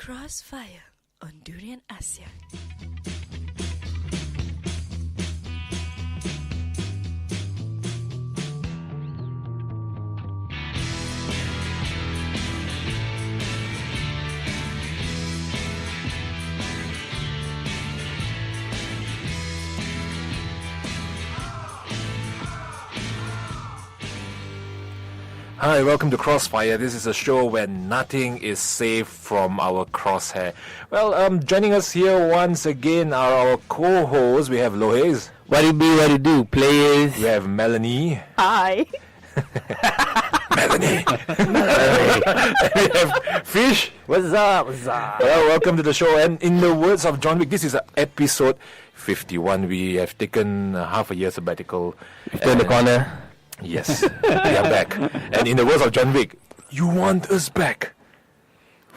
Krossfire on Durian Asia. Hi, welcome to Krossfire. This is a show where nothing is safe from our crosshair. Well, joining us here once again are our co-hosts. We have Lohes. What it be, what it do, players? We have Melanie. Hi. Melanie. And we have Fish. What's up? What's up? Well, welcome to the show. And in the words of John Wick, this is episode 51. We have taken half a year sabbatical. Turn the corner. Yes, we are back. And in the words of John Wick, you want us back?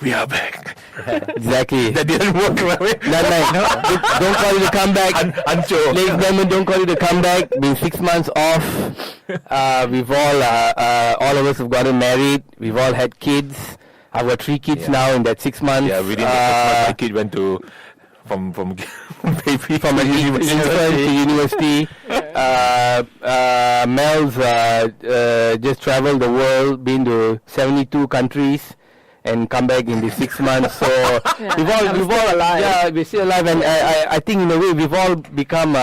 We are back. Exactly. That didn't work, right? Don't call it a comeback. Ancho. Ladies and gentlemen, don't call it a comeback. Been 6 months off. We've all of us have gotten married. We've all had kids. I've got 3 kids now in that 6 months. Yeah, within the 6 months, my kid went to from baby from a infant to university. Mel's just traveled the world, been to 72 countries, and come back in the 6 months. So we've all alive. Yeah, we're still alive, and I think in a way we've all become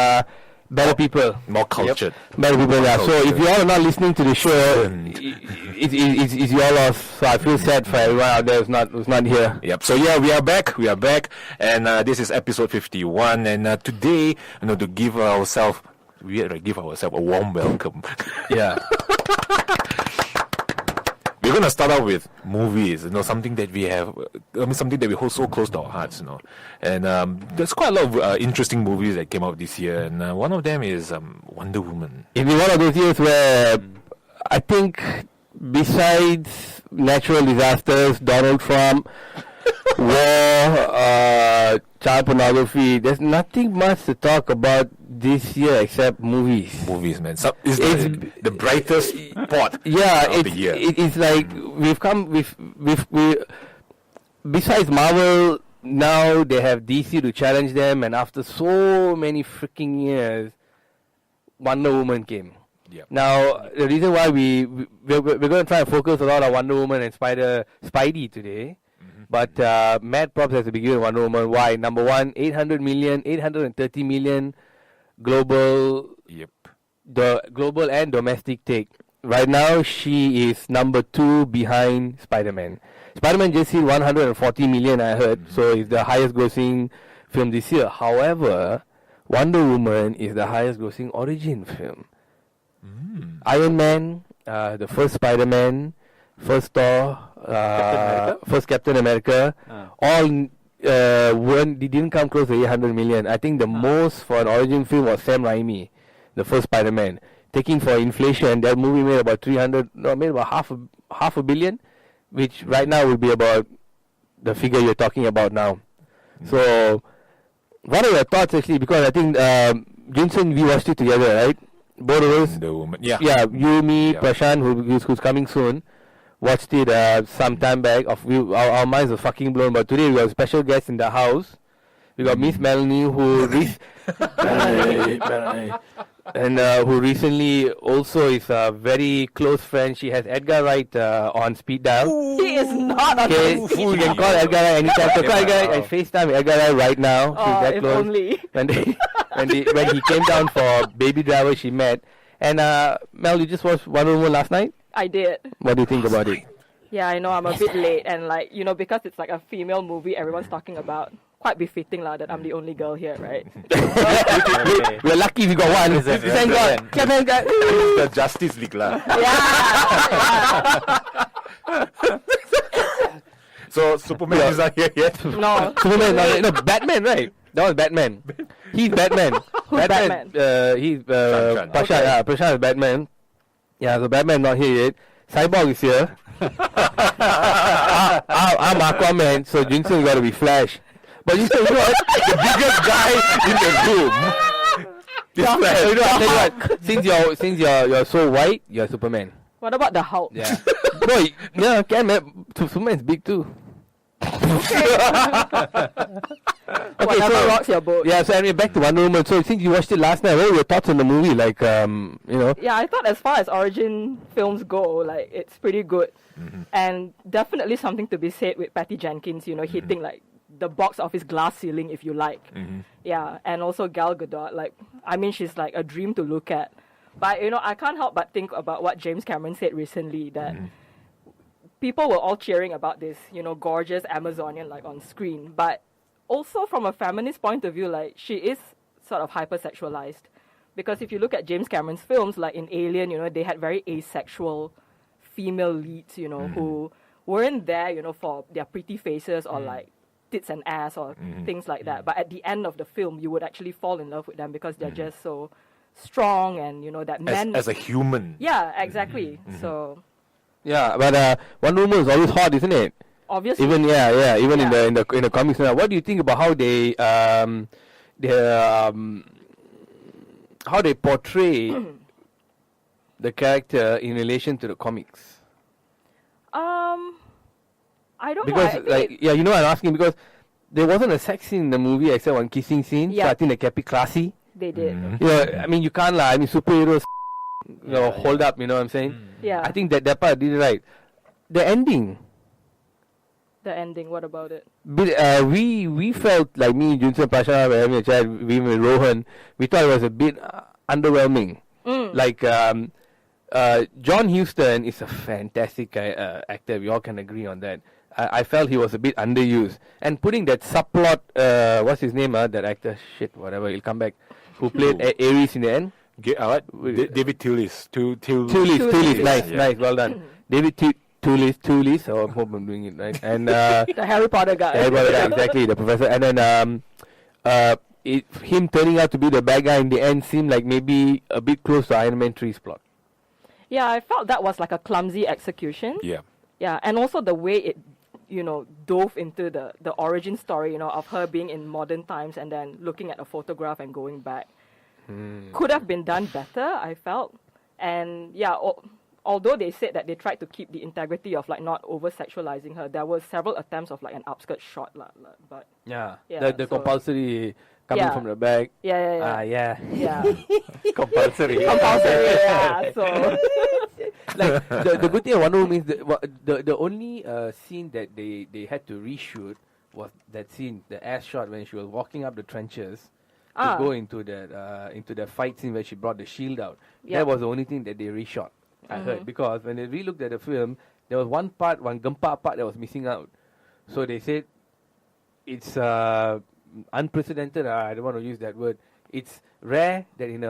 better people, more cultured. Better people. Yeah. So if you all are not listening to the show, it's your loss. So I feel sad for everyone out there who's not here. Yep. So yeah, we are back, and this is episode 51. And today, to give ourselves a warm welcome. Yeah. We're going to start out with movies, something that we have, something that we hold so close to our hearts, And there's quite a lot of interesting movies that came out this year, and one of them is Wonder Woman. It's been one of those years where I think, besides natural disasters, Donald Trump, war, child pornography, there's nothing much to talk about this year except movies. Movies, man. So it's the brightest spot of the year. It's like we besides Marvel, now they have DC to challenge them, and after so many freaking years, Wonder Woman came. Yep. Now, the reason why we're going to try and focus a lot on Wonder Woman and Spidey today, but mad props has to be given to Wonder Woman. Why? Number one, 830 million global, the global and domestic take. Right now, she is number 2 behind Spiderman. Spiderman just hit 140 million, I heard, so it's the highest grossing film this year. However, Wonder Woman is the highest grossing origin film. Iron Man, the first Spider-Man, first Thor, first Captain America, all they didn't come close to 800 million. I think the most for an origin film was Sam Raimi, the first Spider-Man. Taking for inflation, that movie made about half a billion, which right now would be about the figure you're talking about now. So, what are your thoughts actually? Because I think Jun Sern, we watched it together, right? Both of us. The woman, yeah. Yeah, you, me, Prashant, who's coming soon, watched it some time back. Our minds are fucking blown. But today we got a special guest in the house. We got Miss Melanie, who who recently also is a very close friend. She has Edgar Wright on speed dial. He is not on speed dial. You can call Edgar Wright anytime. So call Edgar Wright and FaceTime Edgar Wright right now. Oh, she's that if close. only. When he came down for Baby Driver, she met. And Mel, you just watched Wonder Woman last night? I did. What do you think about it? Yeah, I know I'm a bit late, and because it's like a female movie everyone's talking about. Quite befitting that I'm the only girl here, right? We're lucky we got one. Thank God. The Justice League lah. Yeah. So Superman is not here yet? No. Superman, no, Batman, right? That was Batman. He's Batman. Who's Batman? He's Prashant is Batman. Yeah, so Batman not here yet. Cyborg is here. I'm Aquaman, so Jun Sern got to be Flash. But you know what? The biggest guy in the room. I tell you what, since you're so white, you're Superman. What about the Hulk? Yeah. No, yeah, Superman's big too. Whatever so- rocks your boat. Yeah, so anyway, back to Wonder Woman. So since you watched it last night, what were your thoughts on the movie? Like, Yeah, I thought as far as origin films go, like it's pretty good, and definitely something to be said with Patty Jenkins. Hitting like the box office glass ceiling, if you like. Yeah, and also Gal Gadot. Like, I mean, she's like a dream to look at. But I can't help but think about what James Cameron said recently that people were all cheering about this, gorgeous Amazonian like on screen, but also from a feminist point of view, like she is sort of hypersexualized. Because if you look at James Cameron's films, like in Alien, they had very asexual female leads, who weren't there, for their pretty faces or like tits and ass or things like that. But at the end of the film, you would actually fall in love with them because they're just so strong and, that men... As a human. Yeah, exactly. So, yeah, but Wonder Woman is always hot, isn't it? obviously... Even even Yeah. in the comics now. What do you think about how they portray the character in relation to the comics? I don't know. Because I think I'm asking because there wasn't a sex scene in the movie except one kissing scene. So Yeah. I think they kept it classy. they did. I mean you can't lie. I mean superheroes hold up, you know what I'm saying? Yeah. I think that part did it right. The ending. The ending, what about it? We felt like me, Jun Sern, Prashant, were having a chat. We with Rohan. We thought it was a bit underwhelming. Like John Huston is a fantastic actor. We all can agree on that. I felt he was a bit underused. And putting that subplot, what's his name? That actor, whatever. He'll come back. Who played Ares in the end? David Tillis. Tulis. Nice, Yeah. nice. Well done. David Tulis. I hope I'm doing it right. And The Harry Potter guy. exactly, the professor. And then him turning out to be the bad guy in the end seemed like maybe a bit close to Iron Man 3's plot. Yeah, I felt that was like a clumsy execution. Yeah. Yeah, and also the way it, dove into the origin story, of her being in modern times and then looking at a photograph and going back. Could have been done better, I felt. And yeah, although they said that they tried to keep the integrity of like not over-sexualizing her, there were several attempts of like an upskirt shot. But Yeah. Yeah, The so- compulsory coming Yeah. from the back. yeah. Yeah. Yeah. Compulsory. Compulsory, yeah. So, Like the good thing about Wonder Woman is the only scene that they had to reshoot was that scene, the ass shot when she was walking up the trenches to go into the fight scene where she brought the shield out. Yeah. That was the only thing that they reshot. I heard because when they relooked at the film, there was one Gempa part that was missing out. So they said it's unprecedented. I don't want to use that word. It's rare that in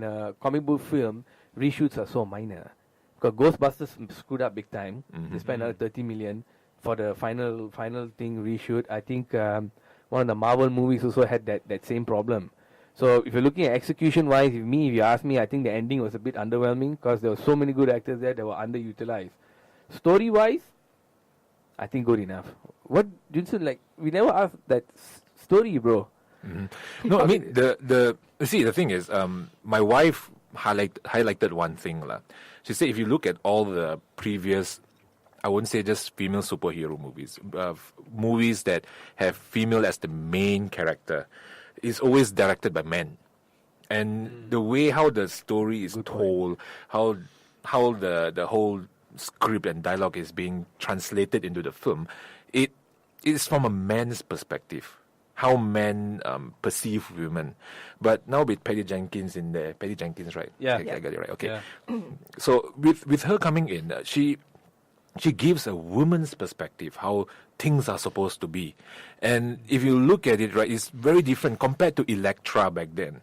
a comic book film reshoots are so minor. Because Ghostbusters screwed up big time. They spent another 30 million for the final thing reshoot. I think one of the Marvel movies also had that same problem. So if you're looking at execution wise, if you ask me, I think the ending was a bit underwhelming because there were so many good actors there that were underutilized. Story wise, I think good enough. What Jun Sern, like we never asked that story, bro. No, I mean the thing is, my wife highlighted one thing lah. She said if you look at all the previous, I wouldn't say just female superhero movies, movies that have female as the main character, is always directed by men, and the way how the story is told, how the whole script and dialogue is being translated into the film, it is from a man's perspective. How men perceive women. But now with Patty Jenkins in there, Patty Jenkins, right? Yeah. I got it right. Okay. Yeah. So with her coming in, she gives a woman's perspective how things are supposed to be, and if you look at it, right, it's very different compared to Elektra back then.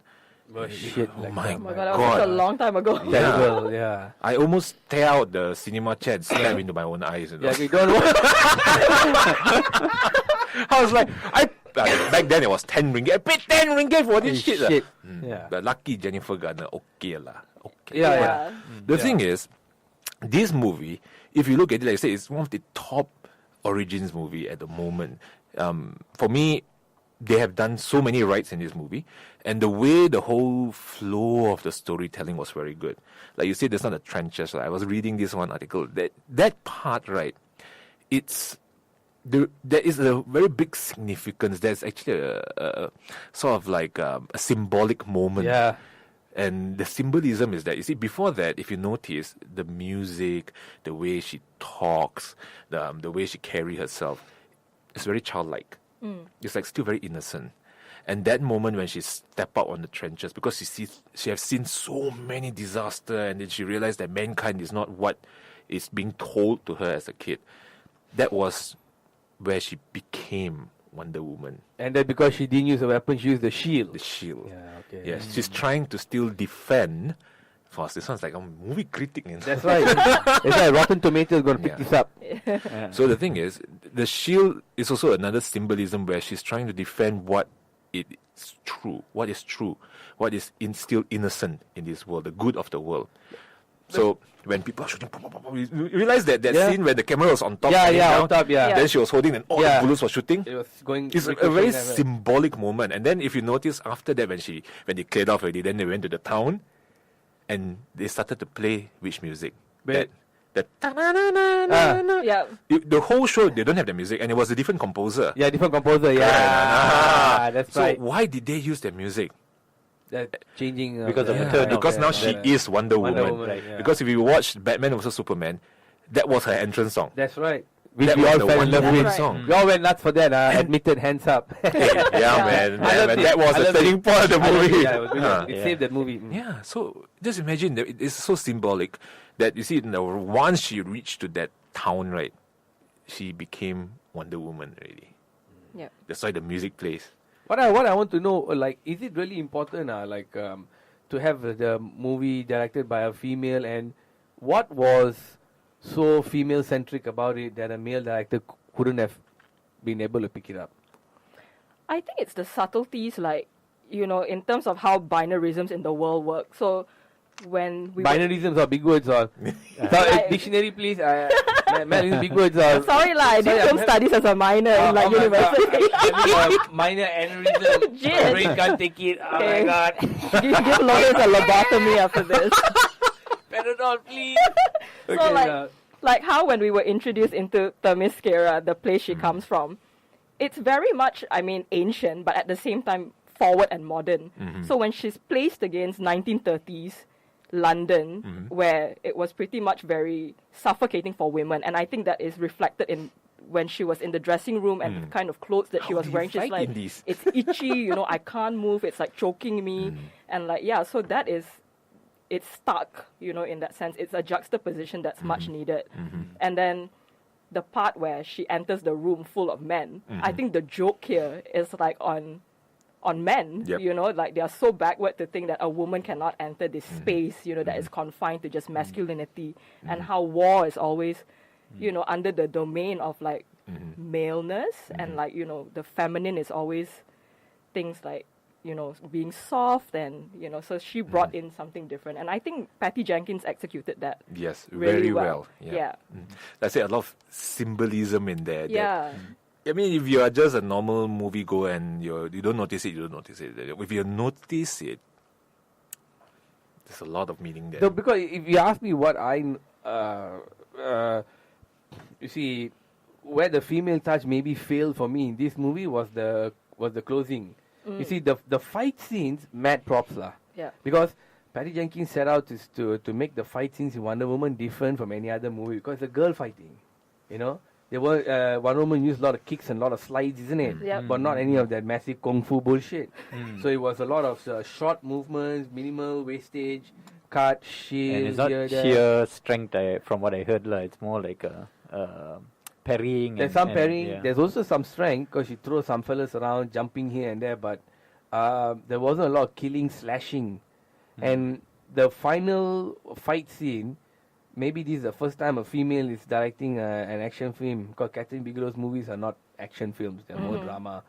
Shit, Oh like my oh my god, that was such a long time ago. terrible, yeah. I almost tear out the cinema chair and stab into my own eyes. You know? Yeah, we don't want. I was like, back then it was 10 ringgit. I paid 10 ringgit for this shit. Shit. Mm. Yeah. But lucky Jennifer Garner, okay lah. Okay. Yeah, Yeah. yeah. The thing is, this movie, if you look at it, like I say, it's one of the top origins movie at the moment. For me, they have done so many rights in this movie, and the way the whole flow of the storytelling was very good. Like you said, there's not the trenches. Right? I was reading this one article that part, right? It's there is a very big significance. There's actually a sort of like a symbolic moment. Yeah. And the symbolism is that, you see, before that, if you notice, the music, the way she talks, the way she carry herself, it's very childlike. It's like still very innocent. And that moment when she step out on the trenches, because she has seen so many disaster, and then she realized that mankind is not what is being told to her as a kid. That was where she became Wonder Woman. And then because she didn't use a weapon, she used the shield. The shield. Yeah, okay. Yes, she's trying to still defend. For us, this sounds like a movie critic. That's right. That's why Rotten Tomatoes is going to pick this up. So the thing is, the shield is also another symbolism where she's trying to defend what is true, what is still innocent in this world, the good of the world. So when people are shooting, you realize that scene where the camera was on top. On top. Then she was holding, and all the bullets were shooting. It was going. It's a very symbolic moment. And then if you notice, after that, when they cleared off already, then they went to the town, and they started to play which music? The whole show, they don't have the music, and it was a different composer. Yeah, different composer. Yeah, that's right. So why did they use the music? That changing because of the Yeah, turn. because now she is Wonder Woman. Right, yeah. Because if you watch Batman vs Superman, that was her entrance song. That's right. Which That we was all the fell in Wonder love Woman with. song. We all went nuts for that. Admitted, hands up. Yeah, man. I loved it. That was I the loved turning it. point of the I loved movie. it. Yeah, it was brilliant. It saved that movie. Yeah, so just imagine that it's so symbolic that you see, once she reached to that town, right, she became Wonder Woman already. Yeah. That's why the music plays. What I want to know, like, is it really important, to have the movie directed by a female, and what was so female-centric about it that a male director couldn't have been able to pick it up? I think it's the subtleties, like, in terms of how binarisms in the world work. So when we Binarisms or big words or dictionary, please. Man, big words or sorry lah, I did film studies as a minor in university. Minor aneurysm. Shit. Brain can't take it. Oh Okay. my god. Give Lohes a lobotomy after this. Panadol, please. So like how when we were introduced into Themyscira, the place she comes from, it's very much, ancient, but at the same time forward and modern. So when she's placed against 1930s London, where it was pretty much very suffocating for women, and I think that is reflected in when she was in the dressing room and the kind of clothes that she was wearing. She's like, it's itchy, I can't move, it's like choking me, and so that is, it's stuck, in that sense. It's a juxtaposition that's much needed. And then the part where she enters the room full of men, I think the joke here is like on men, like they are so backward to think that a woman cannot enter this space, that is confined to just masculinity, and how war is always, under the domain of like maleness, and like, the feminine is always things like, being soft, and, so she brought in something different. And I think Patty Jenkins executed that. Yes, really very well. Yeah. Let's say a lot of symbolism in there. Yeah. If you are just a normal moviegoer and you don't notice it, you don't notice it. If you notice it, there's a lot of meaning there. No, because if you ask me what you see, where the female touch maybe failed for me in this movie was the closing. You see, the fight scenes, mad props lah. Yeah. Because Patty Jenkins set out to make the fight scenes in Wonder Woman different from any other movie, because it's a girl fighting, There were Wonder Woman used a lot of kicks and a lot of slides, isn't it? Yep. But not any of that massive kung fu bullshit. So it was a lot of short movements, minimal wastage, cut, shield. And it's not sheer strength, from what I heard. It's more like parrying. There's some parrying. Yeah. There's also some strength, because she throws some fellas around, jumping here and there. But there wasn't a lot of killing, slashing. And the final fight scene, maybe this is the first time a female is directing an action film, because Catherine Bigelow's movies are not action films, they're more drama.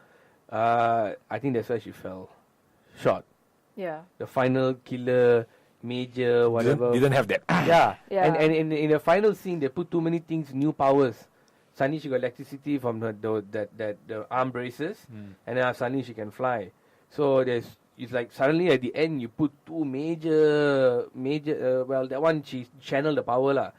I think that's why she fell short. Yeah. The final killer, major, whatever. Didn't have that. Yeah. Yeah. And in the final scene, they put too many things, new powers. Suddenly she got electricity from the arm braces, and then suddenly she can fly. So it's like suddenly at the end you put two major, that one she channeled the power lah.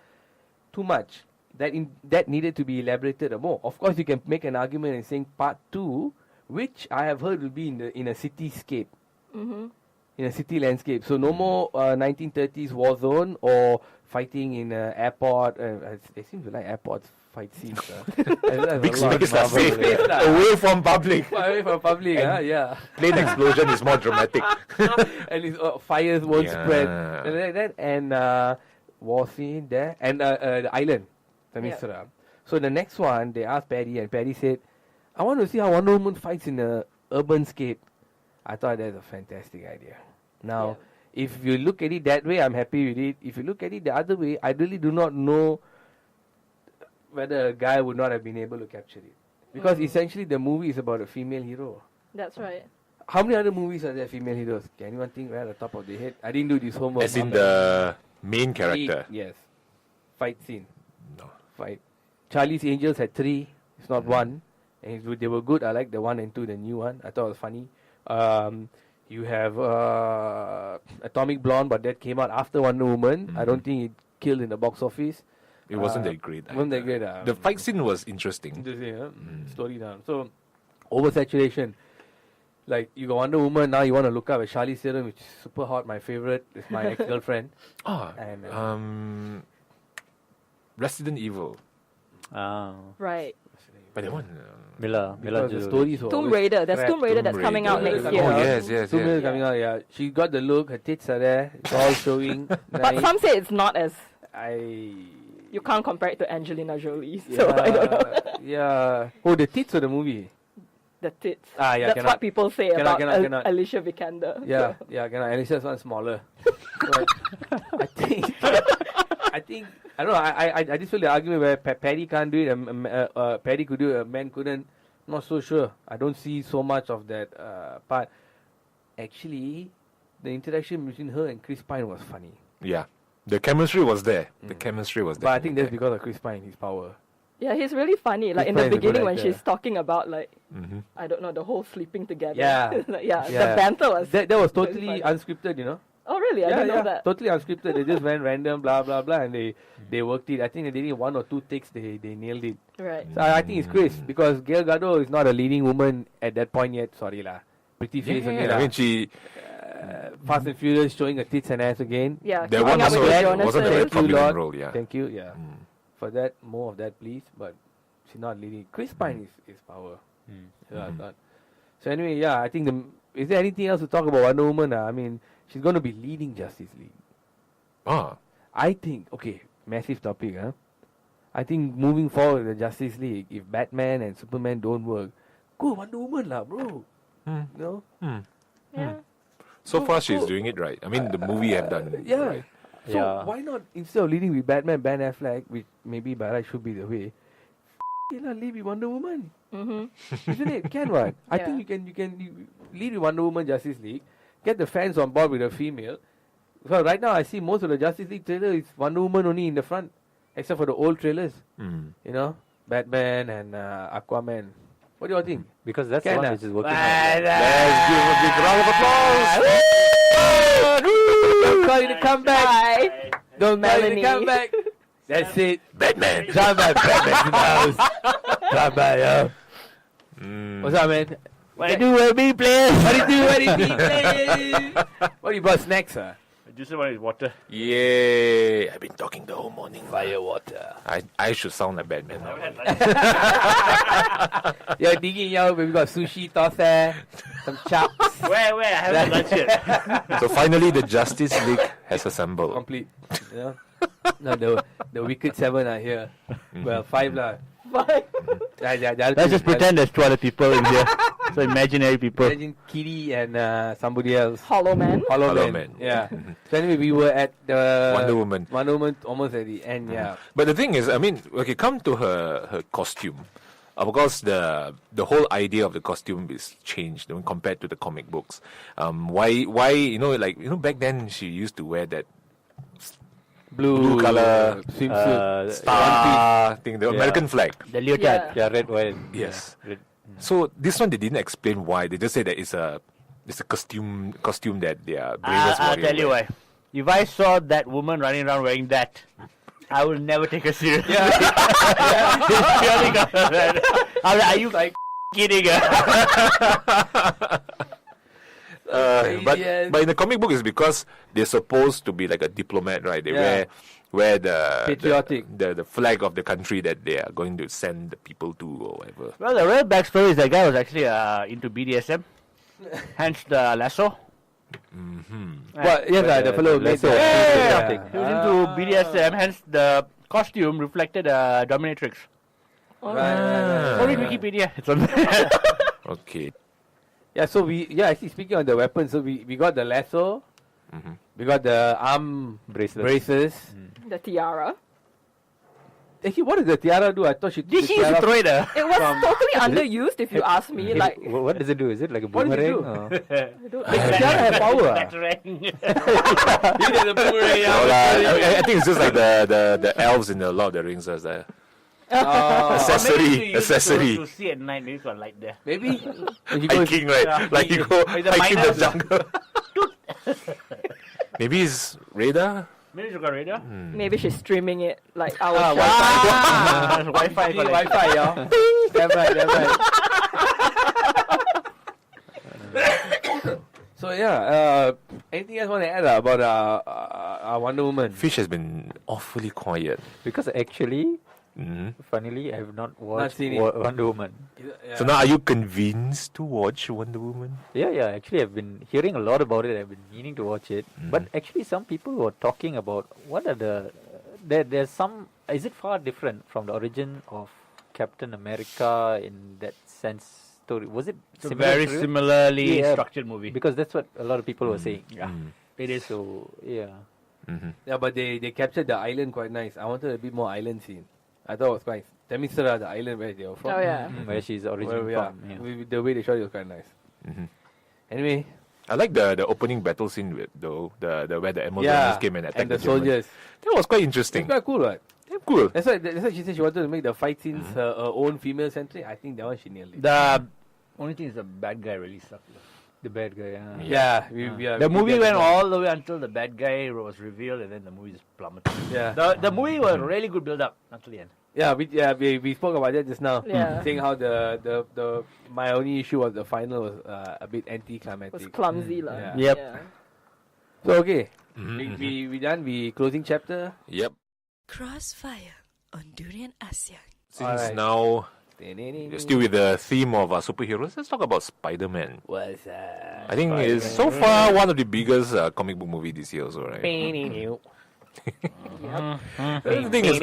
Too much. that needed to be elaborated more. Of course, you can make an argument and saying part 2, which I have heard will be in a cityscape, in a city landscape. So no more 1930s war zone or fighting in an airport. They seem to like airports fight scenes. Big space, safe, away from public. Away from public, yeah. Plane explosion is more dramatic. And it's, fires won't spread. And like that, and war scene there, and the island. So the next one, they asked Perry, and Perry said, I want to see how Wonder Woman fights in a urban scape. I thought that's a fantastic idea. Now, if you look at it that way, I'm happy with it. If you look at it the other way, I really do not know whether a guy would not have been able to capture it. Because essentially the movie is about a female hero. That's right. How many other movies are there female heroes? Can anyone think right at the top of their head? I didn't do this homework. As in the main character. Yes. Fight scene. No. Fight. Charlie's Angels had 3. It's not 1. And they were good. I like the 1 and 2, the new one. I thought it was funny. You have Atomic Blonde, but that came out after Wonder Woman. I don't think it killed in the box office. It wasn't that great. Wasn't that great. The fight scene was interesting. Story down. So, oversaturation. Like, you got Wonder Woman, now you want to look up at Charlize Theron, which is super hot. My favorite is my ex-girlfriend. And, Resident Evil. Right. But that one... Mila the stories were Tomb Raider. There's Tomb Raider that's coming out next year. Oh, yes. Tomb Raider coming out, yeah. She got the look, her tits are there, it's all showing. But some say it's not as... I... You can't compare it to Angelina Jolie, so I don't know. Yeah. Oh, the tits of the movie. The tits. Yeah, That's what people say about Alicia Vikander. Yeah, cannot. Alicia's one smaller. But I think, I don't know, I just feel the argument where Perry can't do it, Perry could do it, a man couldn't. Not so sure. I don't see so much of that part. Actually, the interaction between her and Chris Pine was funny. Yeah. The chemistry was there. But I think that's because of Chris Pine, his power. Yeah, he's really funny. Like in the beginning when she's talking about like, I don't know, the whole sleeping together. Yeah. The banter was... That was totally unscripted, you know. Oh, really? I didn't know that. Totally unscripted. They just went random, blah, blah, blah, and they worked it. I think they did 1 or 2 takes, they nailed it. Right. So I think it's Chris, because Gal Gadot is not a leading woman at that point yet. Sorry lah. Pretty face again. I mean, she... Fast and Furious showing her tits and ass again. Yeah. That one also wasn't a very prominent role, yeah. Thank you, yeah. For that, more of that, please. But she's not leading. Chris Pine is power. Yeah, I thought. So anyway, yeah, I think is there anything else to talk about Wonder Woman? I mean, she's going to be leading Justice League. I think, okay, massive topic, huh? I think moving forward with the Justice League, if Batman and Superman don't work, go Wonder Woman lah, bro. You know? Yeah. So far, she's doing it right. I mean, the movie have done it right. So why not, instead of leading with Batman, Ben Affleck, which maybe by right should be the way, lead with Wonder Woman. Isn't it? Can what? I think you can lead with Wonder Woman Justice League, get the fans on board with a female. So right now I see most of the Justice League trailer is Wonder Woman only in the front, except for the old trailers. You know, Batman and Aquaman. What do you all think? Because that's the one which is working Let's give a big round of applause. Don't call you to come back. Bye. Don't call you to Melanie. come back. That's it. Batman. Drive by Batman's in the house. Drive by, yo. What's up, man? What do you do, me, please? What do you do, please? What do you brought snacks, sir? Just want water. Yay! I've been talking the whole morning. Fire water. I should sound like Batman now. You're digging, yo. We got sushi, tosse, some chops. Where? I haven't lunch yet. So finally, the Justice League has assembled. Complete. You know? No, the Wicked 7 are here. Well, 5 lah. Bye. Let's just pretend there's 2 other people in here. So imaginary people. Imagine Kitty and somebody else. Hollow Man. Hollow Man. Man. Yeah. So anyway, we were at the Wonder Woman. Wonder Woman almost at the end. Yeah. But the thing is, I mean, okay, come to her costume. Of course, the whole idea of the costume is changed when compared to the comic books. Why back then she used to wear that blue color swimsuit, star thing, the American flag. The leotard. Yeah, red, white. Yes. Red. So this one they didn't explain why. They just say that it's a costume that they are bravest warrior I'll tell you wear. why. If I saw that woman running around wearing that, I will never take her seriously. Yeah. It's purely because of that. I'm like, are you like kidding? But in the comic book, it's because they're supposed to be like a diplomat, right? They wear the Patriotic. the flag of the country that they are going to send the people to or whatever. Well, the real backstory is that guy was actually into BDSM, hence the lasso. Well, yes, the fellow made the... He was into BDSM, hence the costume reflected dominatrix. Right. Only Wikipedia. It's on there. Okay. Yeah, so actually speaking of the weapons, so we got the lasso, we got the arm braces. The tiara. Actually, what does the tiara do? I thought she Did she used to throw it? It was totally underused, if you ask me. Like, What does it do? Is it like a What does it boomerang? do? Or? the tiara have power. I think it's just like the elves in the Lord of the Rings. As the accessory. To see at night, maybe got light there. Maybe. Hiking, right? Yeah. Like you go Like the hiking the miners. jungle. Maybe it's radar. Maybe you got radar. maybe she's streaming it like our show. Wi-Fi. Wi-Fi, yeah. Damn right. So anything else want to add about Wonder Woman? Fish has been awfully quiet. Because actually, Mhm. funnily, I have not watched seen it. Wonder Woman. So now, are you convinced to watch Wonder Woman? Yeah. Actually, I've been hearing a lot about it. I've been meaning to watch it. But actually, some people were talking about what are there's some. Is it far different from the origin of Captain America in that sense? Story was it It's a similar very to it? similarly Yeah, structured movie. Because that's what a lot of people were saying. Yeah, it is. So yeah. Yeah, but they captured the island quite nice. I wanted a bit more island scene. I thought it was quite nice. Temisera, the island where they were from. Oh, yeah. Where she's originally from. Yeah. The way they shot it was quite nice. Anyway, I like the opening battle scene with the where the Amazons came and attacked the Germans. soldiers. That was quite It's interesting. quite cool, right? Damn cool. That's why she said she wanted to make the fight scenes her own female centric. I think that one she nailed it. The only thing is the bad guy really sucked. The bad guy. The movie went all the way until the bad guy was revealed, and then the movie just plummeted. Yeah. The movie was really good build up until the end. We spoke about that just now. Yeah. Saying how the my only issue was the final was a bit anticlimactic. Was clumsy, lah. Yeah. Yep. Yeah. So okay, we done. We closing chapter. Yep. Crossfire on Durian Asyang. Since Alright. now we're still with the theme of superheroes, let's talk about Spiderman. What's I think it's so far one of the biggest comic book movie this year, also, right? The thing is,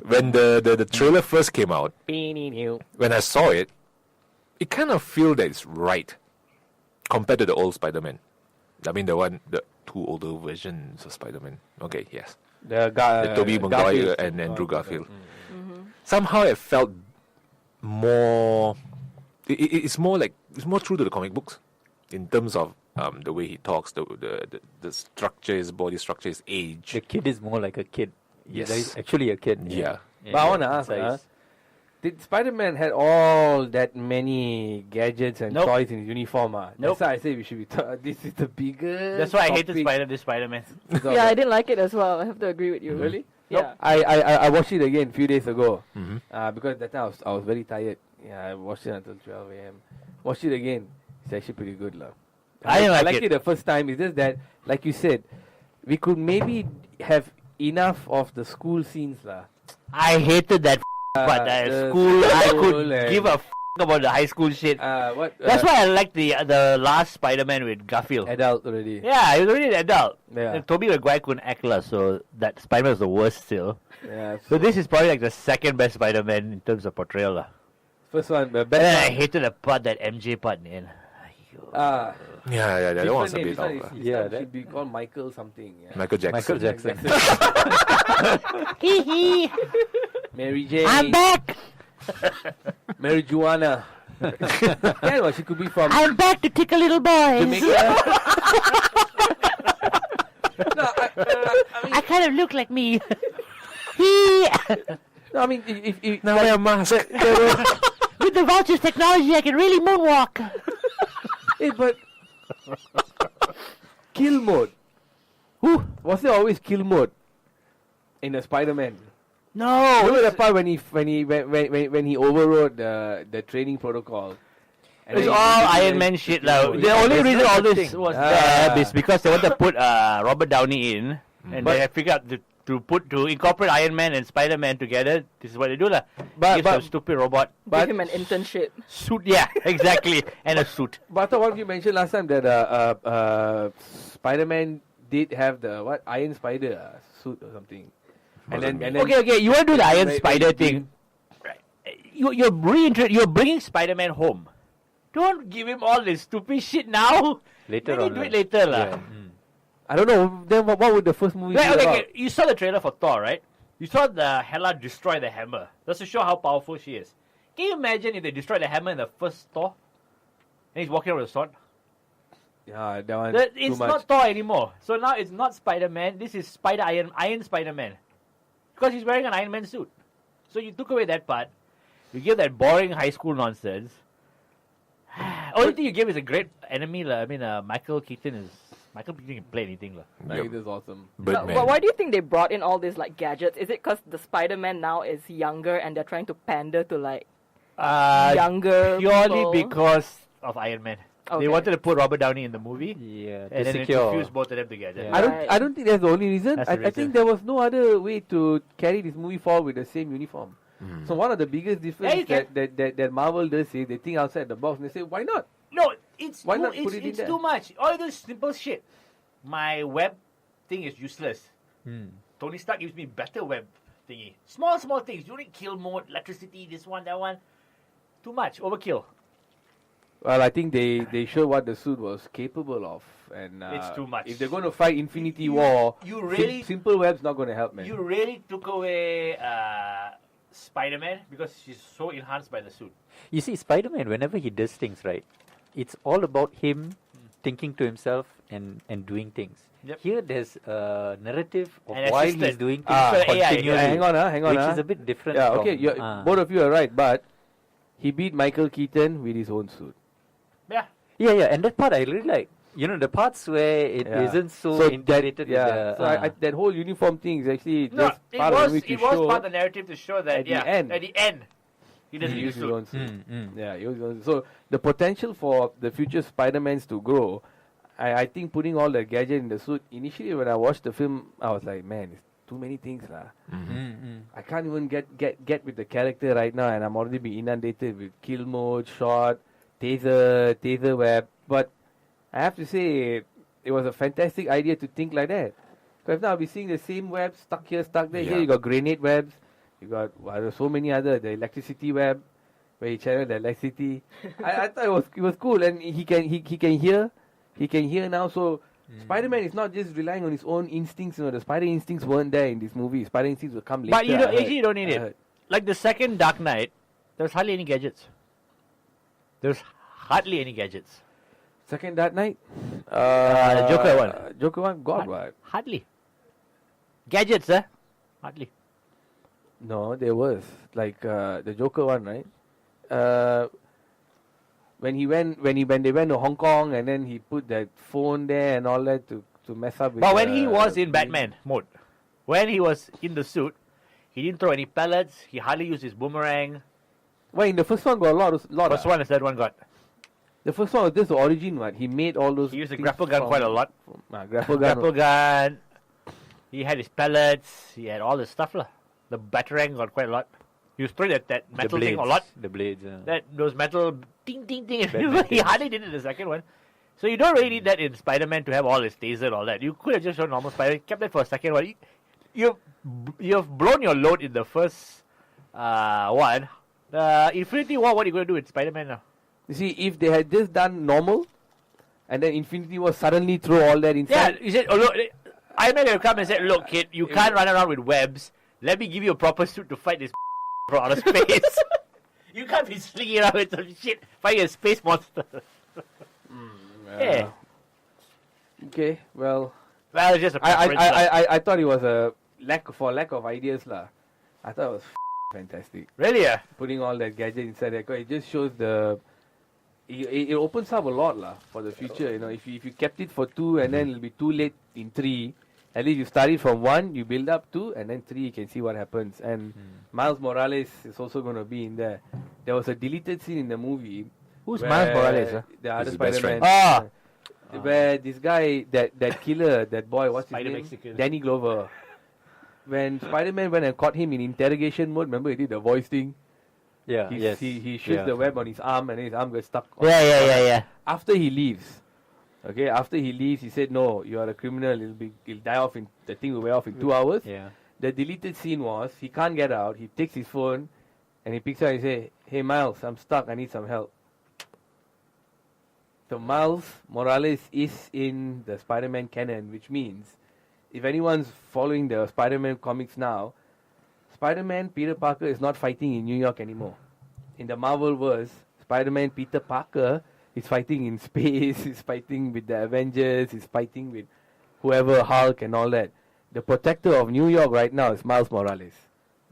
when the trailer first came out, when I saw it, it kind of feels that it's right compared to the old Spider-Man. I mean, the two older versions of Spider-Man. Okay, yes. The Tobey Maguire Garfield. and Andrew Garfield. Somehow it felt more. It's more true to the comic books in terms of the way he talks, the structure, his body structure, his age. The kid is more like a kid. Yes. He's actually a kid. Yeah. But I want to ask, did Spider-Man had all that many gadgets and Nope. toys in his uniform? Nope. That's why I say we should be. This is the biggest. That's why I hated topic. Spider-Man. Yeah, I didn't like it as well. I have to agree with you. Really? Yeah. I watched it again a few days ago Mhm. because that time I was very tired. Yeah, I watched it until 12 a.m. Watched it again. It's actually pretty good, lah. I didn't like liked it. it the first time. It's just that, like you said, we could maybe have enough of the school scenes, lah. I hated that but the school, I school could and- give a about the high school shit. What? That's why I liked the last Spider-Man with Garfield. Adult already. Yeah, he was already an adult. Yeah. And Tobey Maguire couldn't act lah, so that Spider-Man was the worst still. Yeah. So this is probably like the second best Spider-Man in terms of portrayal lah. First one, the And then I best. hated the part that MJ part in. Yeah, that one was a bit different name. off. This Yeah, one that- should be called Michael something. Yeah. Michael Jackson. Michael Jackson. Hee hee! Mary J. I'm back! Mary Juana. Yeah, well, she could be from I'm back to tickle little boys! Jamaica. No, I kind of look like me. Hee! no, I mean, if Now wear a mask. With the Vulture's technology, I can really moonwalk. hey, but kill mode. Was there always kill mode? In the Spider-Man. No. Remember the part when he overrode the training protocol? And It's then all he- Iron Man shit. Like, the Yeah, only there's reason no all such this thing. was Ah. there is because they want to put Robert Downey in, and But- they have figured out to incorporate Iron Man and Spider-Man together. This is what they do, lah. But- Give some stupid robot But- Give him an internship. suit. Yeah, exactly, and a suit. But I thought what you mentioned last time that Spider-Man did have the Iron Spider suit or something. And then Okay, you want to do the Iron Right, Spider right, thing? Right. You're bringing Spider-Man home. Don't give him all this stupid shit now. Later Maybe on. do it right? later, lah. Yeah. I don't know. Then what would the first movie Right, be okay, about? you saw the trailer for Thor, right? You saw the Hela destroy the hammer. That's to show how powerful she is. Can you imagine if they destroyed the hammer in the first Thor? And he's walking around with a sword? Yeah, that one. It's too much. not Thor anymore. So now it's not Spider-Man. This is Iron Spider-Man. Because he's wearing an Iron Man suit. So you took away that part. You give that boring high school nonsense. Only thing you give is a great enemy. I mean, Michael Keaton can play anything. Like, it is awesome. Birdman. But why do you think they brought in all these like gadgets? Is it because the Spider-Man now is younger and they're trying to pander to like younger Purely people? because of Iron Man. Okay. They wanted to put Robert Downey in the movie. Yeah, And to then secure. infuse both of them together. Yeah. I don't think that's the only reason. That's the I reason. think there was no other way to carry this movie forward with the same uniform. So one of the biggest difference you that Marvel does is they think outside the box and they say, why not? No, it's Why too, not put it in it's there? too much. All this simple shit. My web thing is useless. Tony Stark gives me better web thingy. Small things. You need kill mode, electricity, this one, that one. Too much. Overkill. Well, I think they showed what the suit was capable of. And It's too much. If they're going to fight Infinity War, you really- simple web's not going to help, man. You really took away Spider-Man because she's so enhanced by the suit. You see, Spider-Man, whenever he does things, right, it's all about him thinking to himself and doing things. Yep. Here, there's a narrative of And why assisted. he's doing things Ah, AI, continually, hang on. which is a bit different. Yeah, from, okay, both of you are right, but he beat Michael Keaton with his own suit. Yeah. yeah, and that part I really like. You know, the parts where it Yeah. isn't so, that, integrated yeah, with the... so that whole uniform thing is actually No, just it part of the was movie to it was show part of the narrative to show that at the end. at the end he doesn't he use used his suit. own suit. Mm. Yeah, he used his own suit. So the potential for the future Spider-Mans to grow, I think putting all the gadget in the suit, initially when I watched the film, I was like, man, it's too many things lah. I can't even get with the character right now, and I'm already being inundated with kill mode, shot, taser web. But I have to say, it was a fantastic idea to think like that. Because now we're seeing the same web stuck here, stuck there. Yeah. Here you got grenade webs. You got there's so many other, the electricity web, where he channeled the electricity. I thought it was cool, and he can hear now. So Spider-Man is not just relying on his own instincts. You know, the spider instincts weren't there in this movie. Spider instincts will come later. But you I don't, heard. actually you don't need I it. heard. Like the second Dark Knight, there's hardly any gadgets. There's hardly any gadgets. Second Dark Knight? The Joker one. Joker one? God, what? Hardly. Gadgets, Hardly. No, there was. Like the Joker one, right? When they went to Hong Kong and then he put that phone there and all that to mess up with But when he was in Batman mode, when he was in the suit, he didn't throw any pellets. He hardly used his boomerang. Well, in the first one got a lot. First one and third one got. The first one was just the origin one. He made all those. He used the things grapple gun from- quite a lot. Grapple gun. Grapple gun. He had his pellets. He had all the stuff lah. The batarang got quite a lot. He was throwing that metal thing a lot. The blades. Those metal ting ting ting. He hardly did it in the second one. So you don't really need that in Spider-Man to have all his taser and all that. You could have just shown normal Spider-Man, kept that for a second one. You've blown your load in the first one. Infinity War, what are you going to do with Spider-Man now? You see, if they had just done normal, and then Infinity War suddenly throw all that Yeah, inside. he said, look, Iron Man will come and say, look, kid, you can't run around with webs. Let me give you a proper suit to fight this from outer space. You can't be slinging around with some shit fighting a space monster. Yeah. Okay, well, Well, it's just a preference. lah. I thought it was a lack of ideas lah. I thought it was fantastic. Really? Putting all that gadget inside there, 'cause it just shows it opens up a lot lah for the future. You know, if you kept it for 2 and then it'll be too late in 3, At least you study from 1, you build up 2, and then 3, you can see what happens. And Miles Morales is also going to be in there. There was a deleted scene in the movie. Who's where Miles Morales? Huh? The other his best Spider-Man. friend. Where this guy, that killer, that boy, what's his Spider name? Mexican. Danny Glover. When Spider-Man went and caught him in interrogation mode, remember he did the voice thing? Yeah. He shoots the web on his arm and his arm gets stuck. Yeah. After he leaves, he said, "No, you are a criminal. He'll die off the thing will wear off in 2 hours." Yeah. The deleted scene was he can't get out. He takes his phone and he picks up and he say, "Hey Miles, I'm stuck. I need some help." So Miles Morales is in the Spider-Man canon, which means if anyone's following the Spider-Man comics now, Spider-Man Peter Parker is not fighting in New York anymore. In the Marvel verse, Spider-Man Peter Parker is fighting in space, he's fighting with the Avengers, he's fighting with whoever, Hulk and all that. The protector of New York right now is Miles Morales.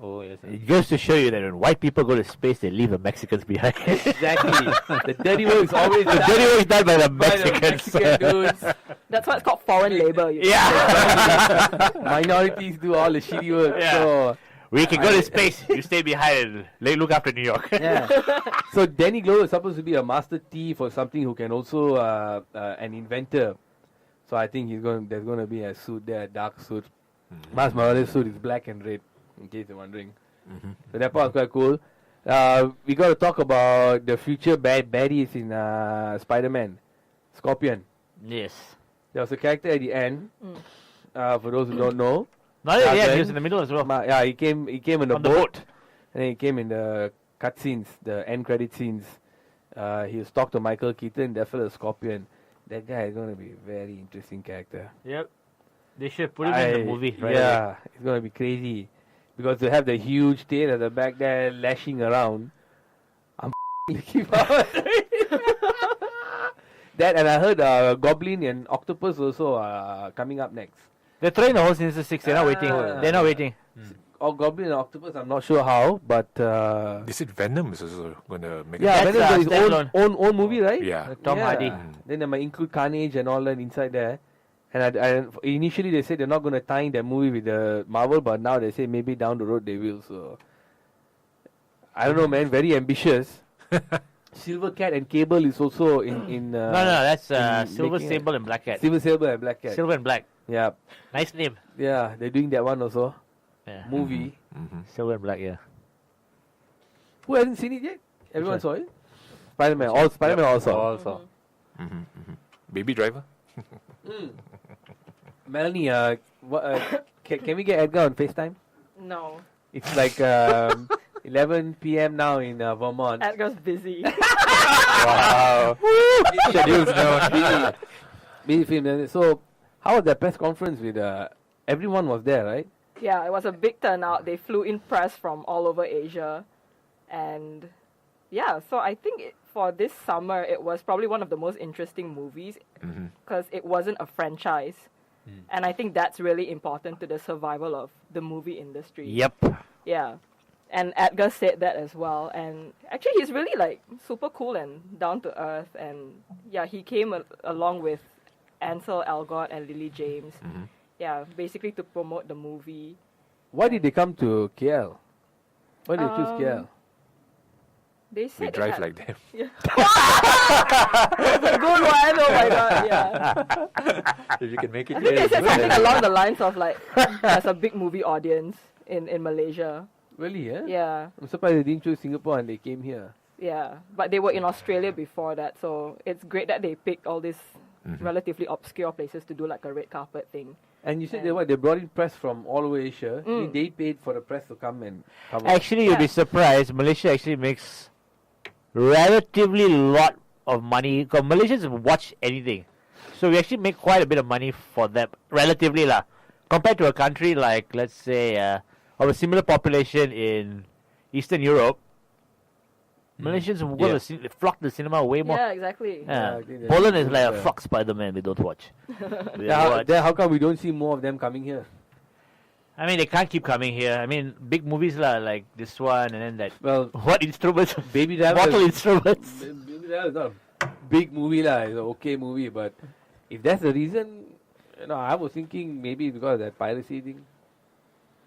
Oh, yes. It goes to show you that when white people go to space, they leave the Mexicans behind. Exactly. The dirty work is always The dirty work is done by the by the Mexicans. Mexican dudes. That's why it's called foreign labor. Minorities do all the shitty work. Yeah. So We can go to space. You stay behind and look after New York. yeah. So Danny Glover is supposed to be a master thief or something who can also an inventor. So I think there's going to be a suit there, a dark suit. Miles Morales' suit is black and red, in case you're wondering. So that part was quite cool. We got to talk about the future baddies in Spider-Man. Scorpion. Yes. There was a character at the end. For those who don't know. Not yet, then- he was in the middle as well. Yeah, he came on the On the boat. boat. And then he came in the cutscenes, the end credit scenes. He was talked to Michael Keaton, that fella Scorpion. That guy is going to be a very interesting character. Yep. They should put him in the movie, right? Yeah, it's going to be crazy. Because to have the huge tail at the back there lashing around, I'm looking forward to it. That, and I heard Goblin and Octopus also are coming up next. They're trying the whole Sinister Six. They're not waiting. They're not waiting. Or Goblin and Octopus, I'm not sure how, but They said Venom is also going to make yeah, That's, Venom's got his standalone. own movie, right? Yeah. Tom Hardy. Then they might include Carnage and all that inside there. And initially they said they're not going to tie in that movie with the Marvel, but now they say maybe down the road they will. So I don't know, man. Very ambitious. Silver Cat and Cable is also in. No, that's in Silver making Sable and Black Cat. Silver Sable and Black Cat. Silver and Black. Yeah, Nice name. yeah, they're doing that one also. Yeah. Movie. Silver and Black, yeah. Who hasn't seen it yet? Everyone Which saw it. Spider-Man. All Spider-Man also. Also. Baby Driver. Melanie, can we get Edgar on FaceTime? No, It's like 11 p.m. now in Vermont. Edgar's busy. Wow. Schedules now. Busy film. So, how was that press conference with everyone was there, right? Yeah, it was a big turnout. They flew in press from all over Asia. And yeah, so I think for this summer, it was probably one of the most interesting movies because it wasn't a franchise. And I think that's really important to the survival of the movie industry. Yep. Yeah. And Edgar said that as well. And actually, he's really like super cool and down to earth. And yeah, he came along with Ansel Elgort and Lily James. Yeah, basically to promote the movie. Why did they come to KL? Why did they choose KL? They said We it drive had- like them. Yeah. That's a good one. Oh my god. Yeah. If you can make it I think they here, said it's something good. along the lines of like, there's a big movie audience in Malaysia. Really, yeah? Yeah. I'm surprised they didn't choose Singapore and they came here. Yeah. But they were in Australia before that, so it's great that they picked all these relatively obscure places to do like a red carpet thing. And you said they brought in press from all over Asia. They paid for the press to come and cover. Actually, you'll be surprised. Malaysia actually makes relatively lot of money because Malaysians watch anything. So we actually make quite a bit of money for them, relatively lah. Compared to a country like, let's say, of a similar population in Eastern Europe, Malaysians go to flock to the cinema way more. Yeah, exactly. Yeah. I think Poland is that's like a good, fuck Spider-Man, they don't watch. They How, watch. then how come we don't see more of them coming here? I mean, they can't keep coming here. I mean, big movies lah, like this one and then that. Well, What instruments? Baby Driver. Bottle instruments. Baby Driver is not a big movie lah. It's an okay movie, but if that's the reason, No, I was thinking maybe because of that piracy thing.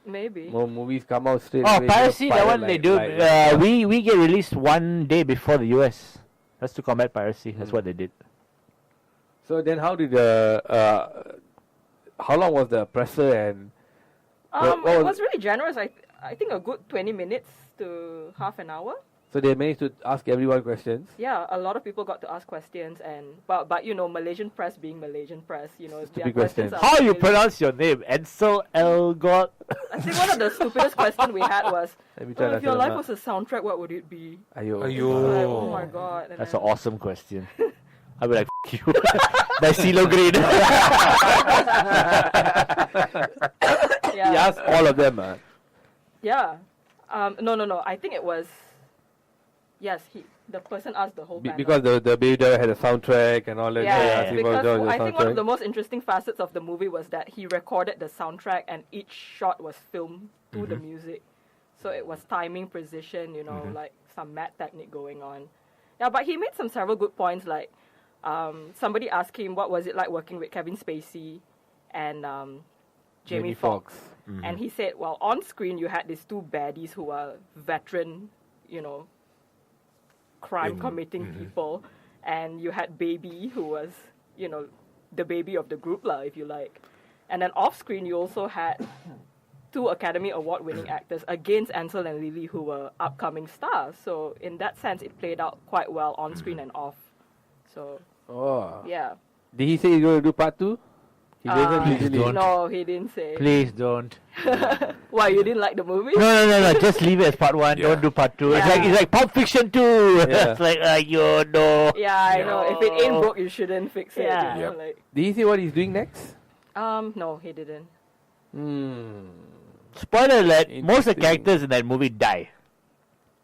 Maybe. More movies come out straight Oh, away. piracy, that one pirate they do. We get released one day before the US. That's to combat piracy. That's what they did. So then how did how long was the presser and... what It was- was really generous. I think a good 20 minutes to half an hour. So they managed to ask everyone questions. Yeah, a lot of people got to ask questions, and but you know, Malaysian press being Malaysian press, you know, their Stupid questions. questions. are How you really- pronounce your name? Ansel Elgort. I think one of the stupidest questions we had was, Let me try if your to life was a soundtrack, what would it be? Ayo. Like, Ayo. oh my god. And That's then- an awesome question. I'd be like, F you. That's CeeLo Green. He Yeah. asked all of them. Yeah. No. I think it was. Yes, the person asked the whole panel. Because the baby driver had a soundtrack and all that. Yeah, so he asked him because about the I think one of soundtrack. the most interesting facets of the movie was that he recorded the soundtrack and each shot was filmed to the music. So it was timing, precision, you know, like some mad technique going on. Yeah, but he made several good points. Like, somebody asked him what was it like working with Kevin Spacey and Jamie Foxx. And he said, well, on screen you had these two baddies who are veteran, you know, crime committing people, and you had Baby, who was, you know, the baby of the group, lah, if you like. And then off screen you also had two Academy Award winning actors against Ansel and Lily, who were upcoming stars. So in that sense it played out quite well on screen and off. So Oh. yeah. Did he say he's going to do part 2? He doesn't usually. don't. No, he didn't say. Please don't. Why, you didn't like the movie? No. Just leave it as part 1. Yeah. Don't do part 2. Yeah. It's like Pulp Fiction 2. Yeah. It's like, you no. Yeah, I know. If it ain't broke, you shouldn't fix it. Yeah. You know, Yep. like, Did he say what he's doing next? no, he didn't. Spoiler alert, most of the Interesting. characters in that movie die.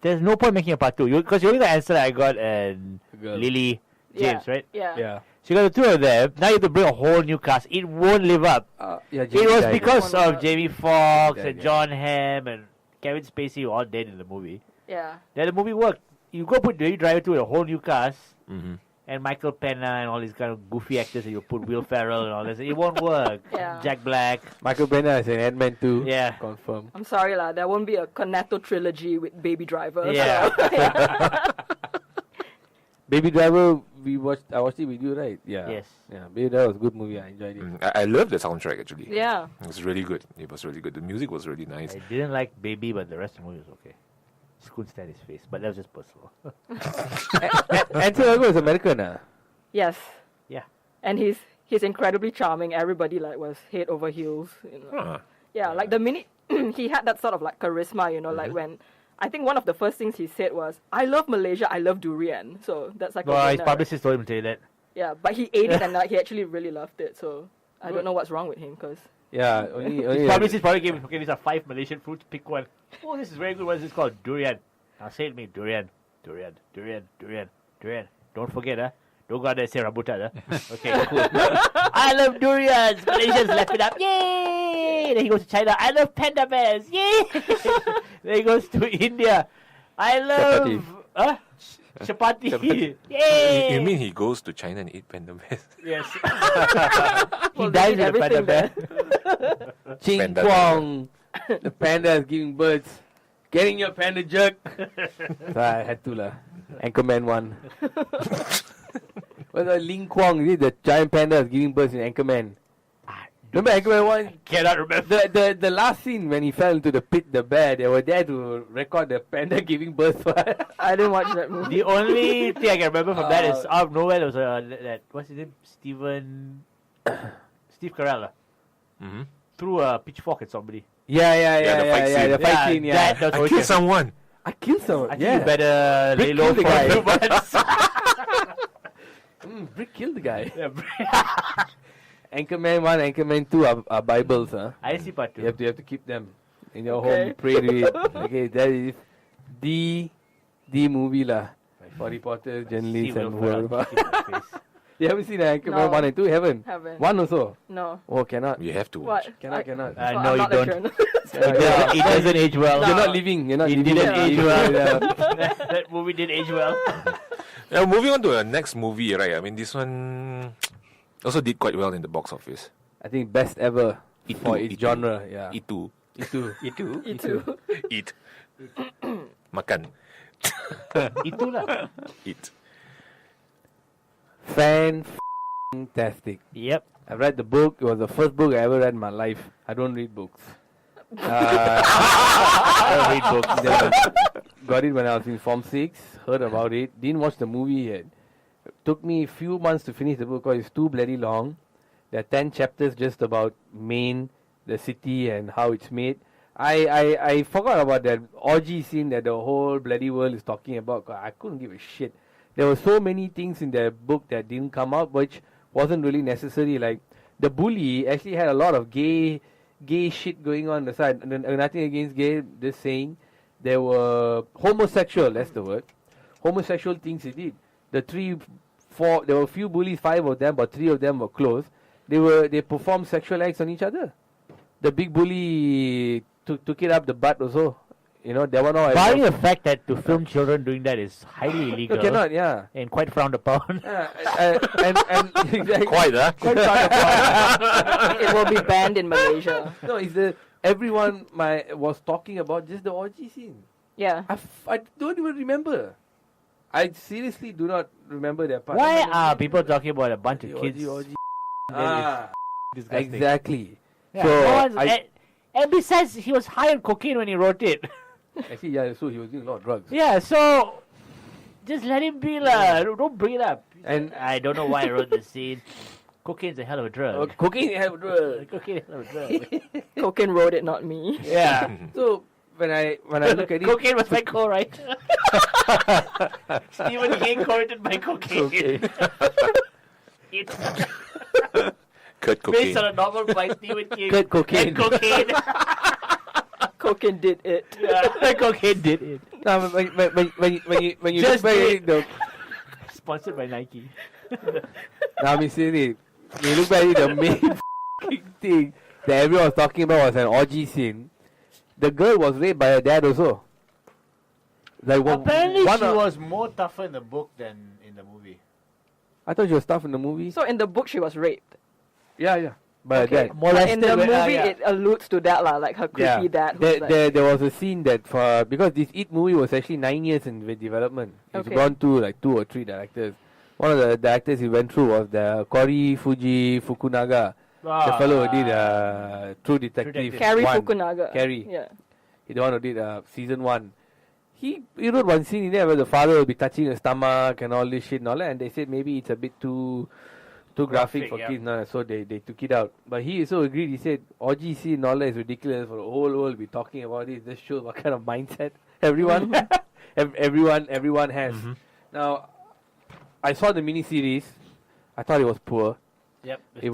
There's no point making a part 2. Because you only got Ansel, I got, and Girl. Lily James, Yeah. right? Yeah. Yeah. So you got the two of them. Now you have to bring a whole new cast. It won't live up. Yeah. It was died. because One of more. Jamie Foxx Died, and yeah. John Hamm and Kevin Spacey were all dead in the movie. Yeah. Then the movie worked. You go put Baby Driver 2 with a whole new cast Mm-hmm. and Michael Pena and all these kind of goofy actors and you put Will Ferrell and all this. It won't work. Yeah. Jack Black. Michael Pena is in Ant-Man 2. Yeah. Confirm. I'm sorry, lah. There won't be a Cornetto trilogy with Baby Driver. Yeah. So. Baby Driver, I watched it with you, right? Yeah. Yes. Yeah. Baby Driver was a good movie. I enjoyed it. I love the soundtrack actually. Yeah. It was really good. It was really good. The music was really nice. I didn't like Baby, but the rest of the movie was okay. Just couldn't stand his face, but that was just personal. Ansel Elgort is American, Yes. Yeah. And he's incredibly charming. Everybody like was head over heels. You know. Huh. Yeah, like the minute he had that sort of like charisma, you know, like when I think one of the first things he said was, "I love Malaysia, I love durian." So that's like Well, a his winner. publicist told him to say that. Yeah, but he ate it and like, he actually really loved it. So I don't know what's wrong with him, because Yeah. Only His publicist probably gave him, okay, these are 5 Malaysian fruits, pick one. Oh, this is very good. What is this called? Durian. Now say it to me. Durian. Durian. Durian. Durian. Durian. Don't forget, Don't go out there and say rambutan, Okay, cool. I love durians. Malaysians left it up. Yay! Then he goes to China. I love panda bears. Yay! Then he goes to India. I love... Chapati. Yay! You mean he goes to China and eat panda bears? Yes. Well, he they dies did with a panda everything bear. Ching Panda Kwong. The panda is giving birds. Getting your panda jerk. So I had to lah. Anchorman 1. What's the Ling Kwong? Is it the giant panda is giving birds in Anchorman? Remember Anchorman 1? Cannot remember. The last scene when he fell into the pit, the bear, they were there to record the panda giving birth. I didn't watch that movie. The only thing I can remember from that is out of nowhere there was that what's his name? Steve Carell Mm-hmm. threw a pitchfork at somebody. Yeah, the fight scene. the fight scene, yeah. That was I always killed someone. I killed someone. I think yeah. you better lay Brick low killed the for a guy. few months. Brick killed the guy. Yeah, Anchorman 1, Anchorman 2 are Bibles, huh? I didn't see part 2. You have to keep them in your Okay. home. You pray to it. Okay, that is the movie lah. For reporters, See journalists, Will and Ferrell whoever. kicking my face. You haven't seen Anchorman No. 1 and 2? Haven't? Haven't. 1 also? No. Oh, cannot. You have to What? watch. Cannot. That's why No, I'm you not a don't. journalist. It doesn't age well. You're not living. You're not It living. didn't in age the well. yeah. That movie didn't age well. Moving on to the next movie, right? I mean, this one also did quite well in the box office. I think best ever for its Itu. genre. Yeah. Itu. Itu. Itu. Eat. Makan. Itulah. Eat. Fantastic. Yep. I read the book. It was the first book I ever read in my life. I don't read books. I don't read books. Got it when I was in Form 6. Heard about it. Didn't watch the movie yet. Took me a few months to finish the book because it's too bloody long. There are 10 chapters just about Maine, the city, and how it's made. I forgot about that orgy scene that the whole bloody world is talking about. 'Cause I couldn't give a shit. There were so many things in the book that didn't come out, which wasn't really necessary. Like the bully actually had a lot of gay shit going on the side. Nothing against gay, just saying there were homosexual. That's the word. Homosexual things he did. There were a few bullies, 5 of them, but 3 of them were close. They performed sexual acts on each other. The big bully took it up the butt also. You know, there were no. Barring the fact that to film children doing that is highly illegal. You cannot, yeah. And quite frowned upon. And exactly. Quite, huh? It will be banned in Malaysia. No, it's everyone was talking about just the orgy scene. Yeah. I don't even remember. I seriously do not remember that part. Why are people talking about a bunch of Orgy, kids? orgy. That is disgusting. Exactly. Yeah, So, no one's- I- and besides, he was high on cocaine when he wrote it. Actually, yeah, so he was doing a lot of drugs. Yeah, so just let him be lah. Don't bring it up. And I don't know why I wrote this scene. Cocaine's a hell of a drug. cocaine have drugs. Cocaine is a hell of a drug. Cocaine wrote it, not me. Yeah. So when I look at it, Cocaine was my co-writer. Stephen King co-written by cocaine. It's Kurt based Cocaine. on a novel by Stephen King. Kurt Cocaine. And cocaine. Cocaine did it. Yeah, cocaine did it. no, when you Just look back at do it, Sponsored by Nike. I mean seriously, when you look back at it, the main thing that everyone was talking about was an orgy scene. The girl was raped by her dad also. Like Apparently, one she of- was more tougher in the book than in the movie. I thought she was tough in the movie. So in the book, she was raped. Yeah. By her dad. But in the Molested, movie, yeah. it alludes to that, like her creepy dad. who's like, There was a scene that because this It movie was actually 9 years in development. It's Okay. gone to like 2 or 3 directors. One of the directors he went through was the Kori Fukunaga, the fellow who did True Detective. Detective. Carrie 1. Fukunaga. Carrie. Yeah. He the one who did season 1. He wrote one scene in there where the father will be touching her stomach and all this shit and all that, and they said maybe it's a bit too graphic for yeah. kids, no, so they took it out. But he also agreed. He said orgy scene and all that is ridiculous for the whole world to be talking about it. This shows what kind of mindset everyone everyone has. Now, I saw the miniseries. I thought it was poor. Yep. It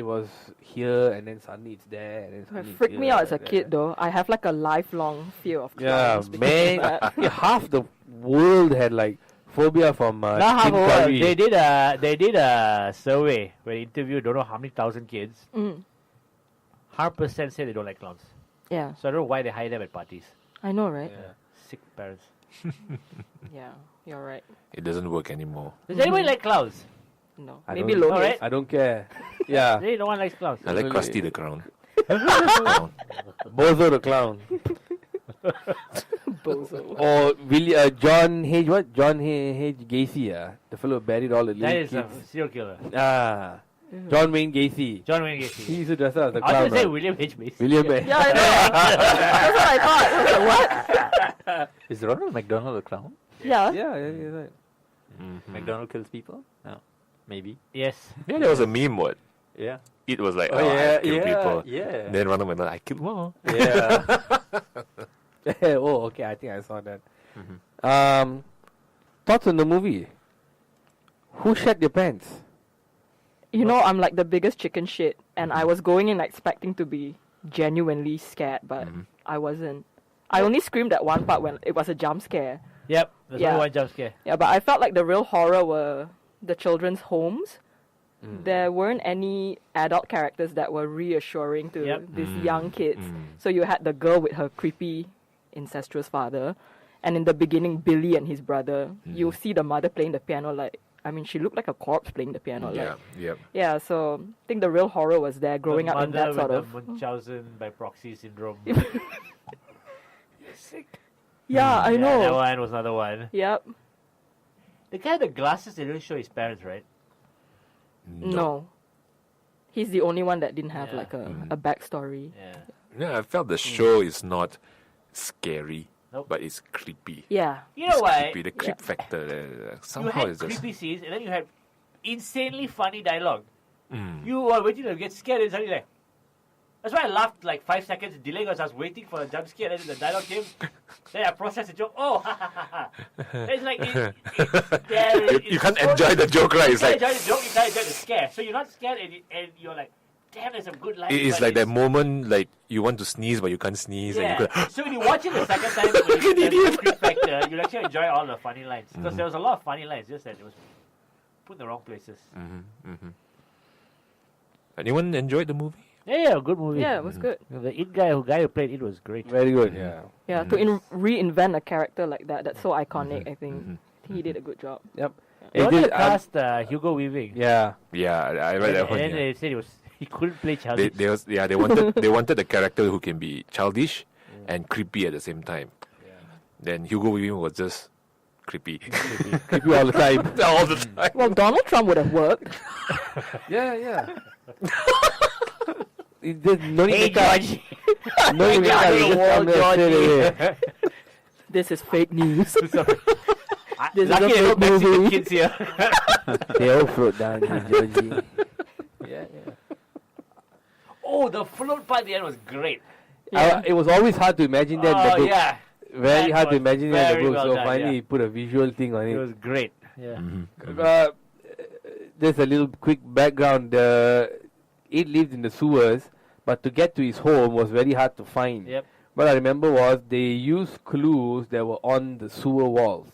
was here and then suddenly it's there and then It suddenly it's freaked me here out as a and then- kid, though. I have like a lifelong fear of Yeah, clowns. because of man. that. Yeah, half the world had like phobia from Not half Tim of all, Curry. they did a survey where they interviewed don't know how many thousand kids. 100% say they don't like clowns. Yeah, So I don't know why they hide them at parties. I know, right? Sick parents. Yeah, you're right. It doesn't work anymore. Does anybody like clowns? No, I maybe don't- Lohes. Alright. I don't care. Yeah, Really, no one likes clowns. I like Really? Krusty the Clown. Clown. Bozo the clown. Bozo. Or John H. What? John H. Gacy. The fellow who buried all the That little is a kids. serial killer. John Wayne Gacy. John Wayne He Gacy. used to dress up as a I was clown. going to say right? William H. Macy. William H. Yeah, I know. That's what I thought. I was like, what? Is Ronald McDonald a clown? Yeah. Yeah, right. McDonald kills people? No. Maybe. Yes. Yeah, there was a meme. What? Yeah. It was like, Oh, oh, yeah, I kill people. yeah. Then Ronald McDonald, I killed more. Yeah. Oh, okay. I think I saw that. Thoughts on the movie? Who shat your pants? You know, I'm like the biggest chicken shit, and I was going in expecting to be genuinely scared, but I wasn't. I only screamed at one part when it was a jump scare. Yep. There's Yeah. only one jump scare. Yeah, but I felt like the real horror were the children's homes. There weren't any adult characters that were reassuring to Yep. these young kids. So you had the girl with her creepy, incestuous father, and in the beginning, Billy and his brother. You see the mother playing the piano like, I mean, she looked like a corpse playing the piano. Yeah, Like, yeah. yeah, so I think the real horror was there growing the up in that mother sort with of. the Munchausen by proxy syndrome. Yeah, I Yeah, that know. one was another one. Yep. The guy with the glasses, they didn't show his parents, right? No. He's the only one that didn't have Yeah. like a backstory. Yeah. Yeah, I felt the show is not scary, Nope. but it's creepy. Yeah. You know It's why? creepy. The creep factor You somehow had is just. creepy scenes, and then you had insanely funny dialogue. Mm. You were waiting to get scared, and suddenly like. That's why I laughed like 5 seconds delay because I was waiting for a jump scare, and then the dialogue came. Then I processed the joke. Oh, ha ha ha ha. It's like You can't enjoy the joke, right? It's You like can't enjoy the joke, you can't enjoy the scare. So you're not scared, and you're like, damn, there's some good lines. it's but like that moment like you want to sneeze but you can't sneeze and you Yeah. go. So when you watch it the second time, with the creep factor, you'll actually enjoy all the funny lines because there was a lot of funny lines. Just that it was put in the wrong places. Anyone enjoyed the movie? Yeah, good movie. Yeah, it was good. The It guy who played it was great. Very good. Yeah. Yeah, to reinvent a character like that's so iconic, I think he did a good job. Yep. They It wanted did- to cast Hugo Weaving. yeah. Yeah, I read that And one. then Yeah. they said he couldn't play They, childish. they wanted a character who can be childish and creepy at the same time. Then Hugo Weaving was just creepy Creepy all the time. all the time. Well, Donald Trump would have worked. Yeah, yeah. It just no need Hey, makeup. George. No need makeup. George, You just wall, come there George. straight away. This is fake news. Lucky This is they a don't fake Mexican movie. kids here. They all float down in Georgie. Yeah, yeah. Oh, the float part at the end was great. It was always hard to imagine that in the Oh, book. yeah. Very That hard to was imagine that in very the book. well So done, finally, yeah. he put a visual thing on It it. was great. Yeah. There's a little quick background. It lived in the sewers, but to get to his home was very hard to find. Yep. What I remember was they used clues that were on the sewer walls.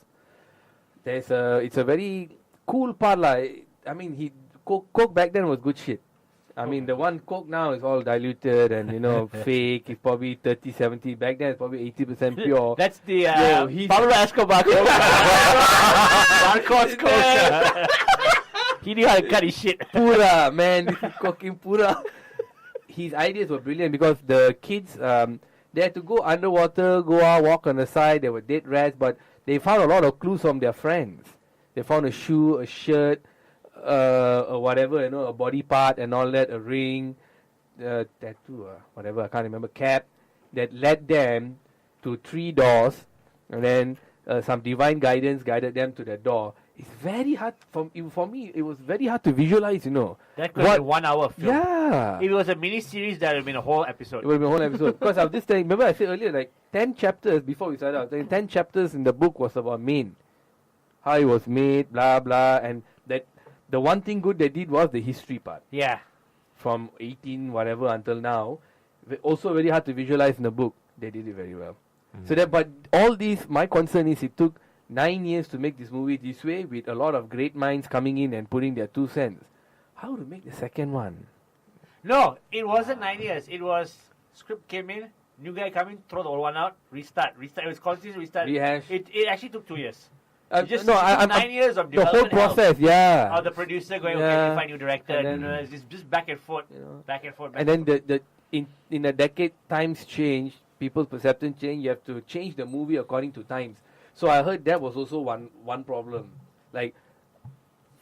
It's a very cool part, like I mean, Coke back then was good shit. I mean, the one Coke now is all diluted and fake. It's probably 30, 70. Back then, it's probably 80% pure. That's the Yo, he's- Pablo Escobar. Narcos Coke. He knew how to cut his shit. Pura, man, this is cooking pura. His ideas were brilliant because the kids, they had to go underwater, go out, walk on the side. There were dead rats, but they found a lot of clues from their friends. They found a shoe, a shirt, or whatever, a body part and all that, a ring, tattoo, whatever, I can't remember, cap, that led them to 3 doors, and then some divine guidance guided them to the door. It's very hard for me. It was very hard to visualize. That could have been 1 hour film. Yeah, If it was a mini series, that would have been a whole episode. it would be a whole episode. Because I was just saying, remember I said earlier, like 10 chapters before we started out. 10 chapters in the book was about Maine, how it was made, blah blah, and that the one thing good they did was the history part Yeah. from 18 whatever until now. Also very hard to visualize in the book. They did it very well. So that, but all these, my concern is it took 9 years to make this movie this way, with a lot of great minds coming in and putting their 2 cents. How to make the second one? No, it wasn't 9 years. It was script came in, new guy come in, throw the old one out, restart. It was continuous restart. Rehash. It actually took 2 years. It just no, it took I'm 9 years of the whole development. hell. process, yeah. Of the producer going, Yeah. okay, we find new director. And And then- it's just back and forth, back and forth. Back And then the in a decade, times change, people's perception change. You have to change the movie according to times. So I heard that was also one problem. Like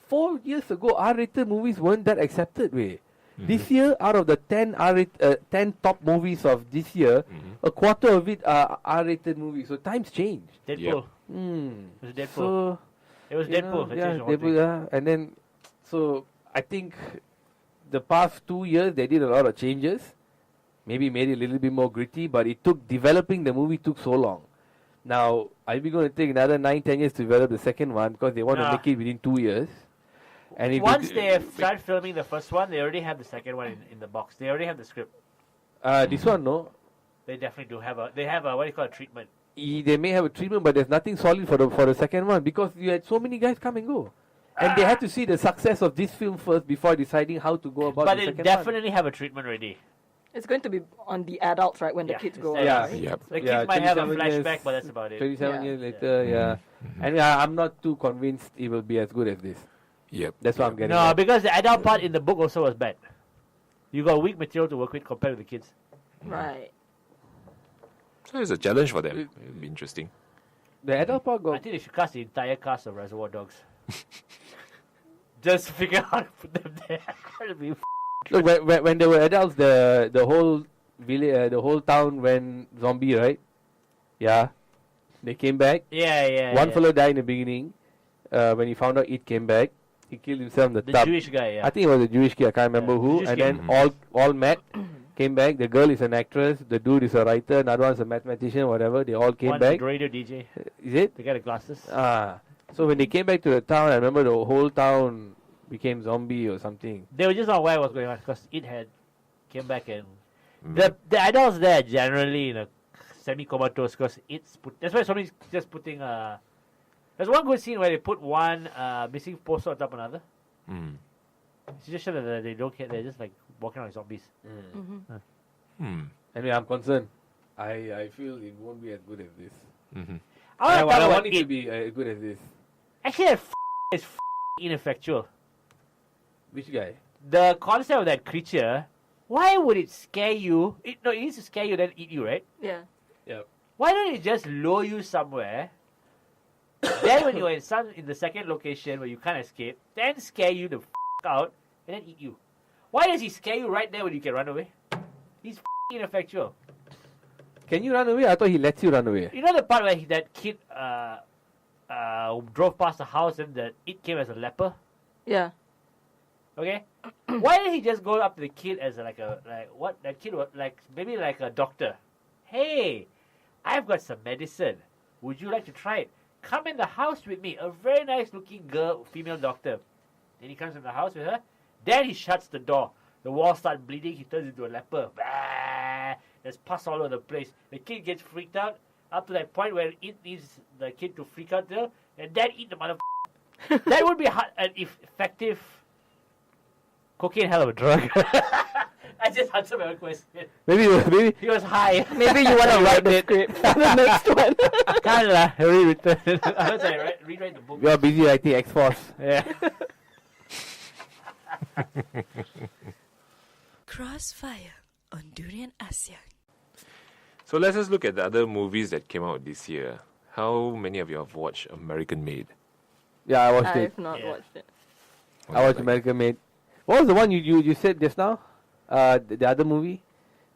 4 years ago, R-rated movies weren't that accepted. Way this year, out of the 10 10 top movies of this year, a quarter of it are R-rated movies. So times change. Deadpool. It was Deadpool. So It was Deadpool. That yeah, changed the whole Deadpool, thing. yeah. And then so I think the past 2 years they did a lot of changes. Maybe made it a little bit more gritty, but it took developing the movie took so long. Now, are we going to take another 9-10 years to develop the second one because they want to Nah. make it within 2 years? And if Once they have started filming the first one, they already have the second one in the box. They already have the script. this one, no, They definitely do have a. They have a what do you call a treatment. they may have a treatment, but there's nothing solid for the second one because you had so many guys come and go, and they had to see the success of this film first before deciding how to go about But the they second definitely have a treatment ready. It's going to be on the adults, right? When the Yeah, kids it's grow that. up. Yeah. right? Yep. The kids might have a 27 years, flashback, but that's about it. 27 Yeah. years later, yeah. And I'm not too convinced it will be as good as this. Yep. That's what I'm getting No, at. because the adult part in the book also was bad. You got weak material to work with compared to the kids. Right. So it's a challenge for them. It'll be interesting. The adult part I got... think they should cast the entire cast of Reservoir Dogs. Just figure out how to put them there. It'll be Look, when they were adults, the whole village, the whole town went zombie, right? Yeah. They came back. yeah. One fellow died in the beginning. When he found out it came back, he killed himself in the The tub. Jewish guy, yeah. I think it was a Jewish kid. I can't remember Yeah, who. Jewish And kid. then all met, came back. The girl is an actress. The dude is a writer. Another one's a mathematician. Whatever. They all came One's back. a radio DJ. Is it? The guy with glasses. So when they came back to the town, I remember the whole town became zombie or something. They were just not aware what was going on because it had came back and the adults there are generally in a semi-comatose because that's why somebody's just putting there's one good scene where they put one missing poster on top of another. Mm. It's just show that they don't care. They're just like walking around like zombies. Anyway, I'm concerned. I feel it won't be as good as this. Mm-hmm. I I want to want it to be as good as this. Actually, that is ineffectual. Which guy? The concept of that creature, why would it scare you? It needs to scare you then eat you, right? Yeah. Why don't it just lure you somewhere? Then when you're in the second location where you can't escape, then scare you the out and then eat you. Why does he scare you right there when you can run away? He's ineffectual. Can you run away? I thought he lets you run away. You know the part where that kid drove past the house and it came as a leper? Yeah. Okay? Why didn't he just go up to the kid as that kid was maybe like a doctor? Hey, I've got some medicine. Would you like to try it? Come in the house with me. A very nice looking girl, female doctor. Then he comes in the house with her. Then he shuts the door. The walls start bleeding. He turns into a leper. Bah! There's pus all over the place. The kid gets freaked out up to that point where it needs the kid to freak out there and then eat the mother. That would be an effective. Cocaine, hell of a drug. I just answered my own question. Maybe He was high. Maybe you want to write the script for the next one. Can't rewritten. I was like, rewrite the book. you are busy writing X-Force. Yeah. Crossfire on Durian Asyang. So let's just look at the other movies that came out this year. How many of you have watched American Made? Yeah, I watched it. I've not Yeah. watched it. I watched American Made. What was the one you said just now? The other movie?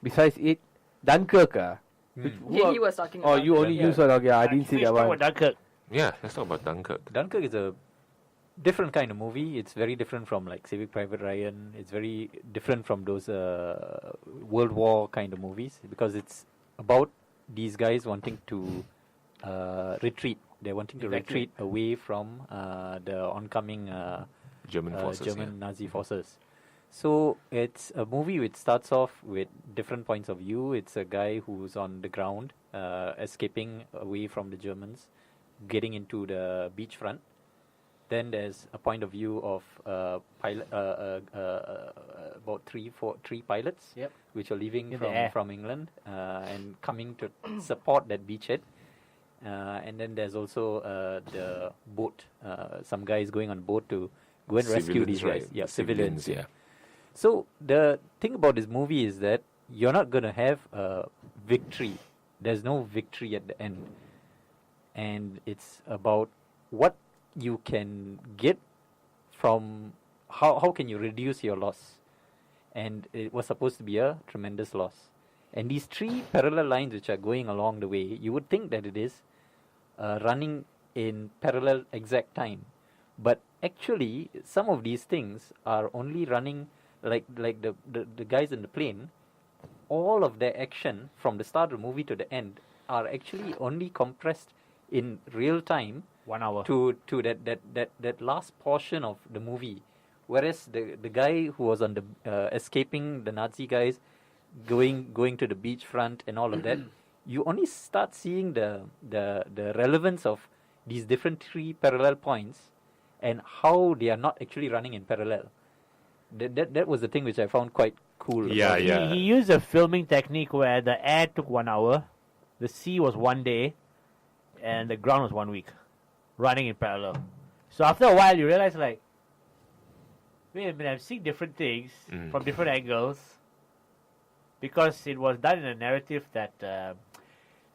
Besides it? Dunkirk. He was talking about you only Yeah. use one. Okay, I didn't see that one. Dunkirk. Yeah, let's talk about Dunkirk. Dunkirk is a different kind of movie. It's very different from like Saving Private Ryan. It's very different from those World War kind of movies because it's about these guys wanting to retreat. They're wanting to retreat away from the oncoming German forces. German Nazi forces. So it's a movie which starts off with different points of view. It's a guy who's on the ground, escaping away from the Germans, getting into the beachfront. Then there's a point of view of pilot, about three pilots, Yep. which are leaving In the air. from England and coming to support that beachhead. And then there's also the boat. Some guys going on boat to go and rescue these guys. Right? Yeah, civilians. Yeah. So the thing about this movie is that you're not going to have a victory. There's no victory at the end. And it's about what you can get from how can you reduce your loss. And it was supposed to be a tremendous loss. And these three parallel lines which are going along the way, you would think that it is running in parallel exact time. But actually, some of these things are only running like the guys in the plane. All of their action from the start of the movie to the end are actually only compressed in real time 1 hour. to that last portion of the movie. Whereas the guy who was on the escaping the Nazi guys, going to the beachfront and all of that, you only start seeing the relevance of these different three parallel points and how they are not actually running in parallel. That was the thing which I found quite cool. Yeah, about it. yeah. He used a filming technique where the air took 1 hour, the sea was 1 day, and the ground was 1 week, running in parallel. So after a while, you realize like, wait a minute, I'm seeing different things from different angles, because it was done in a narrative that.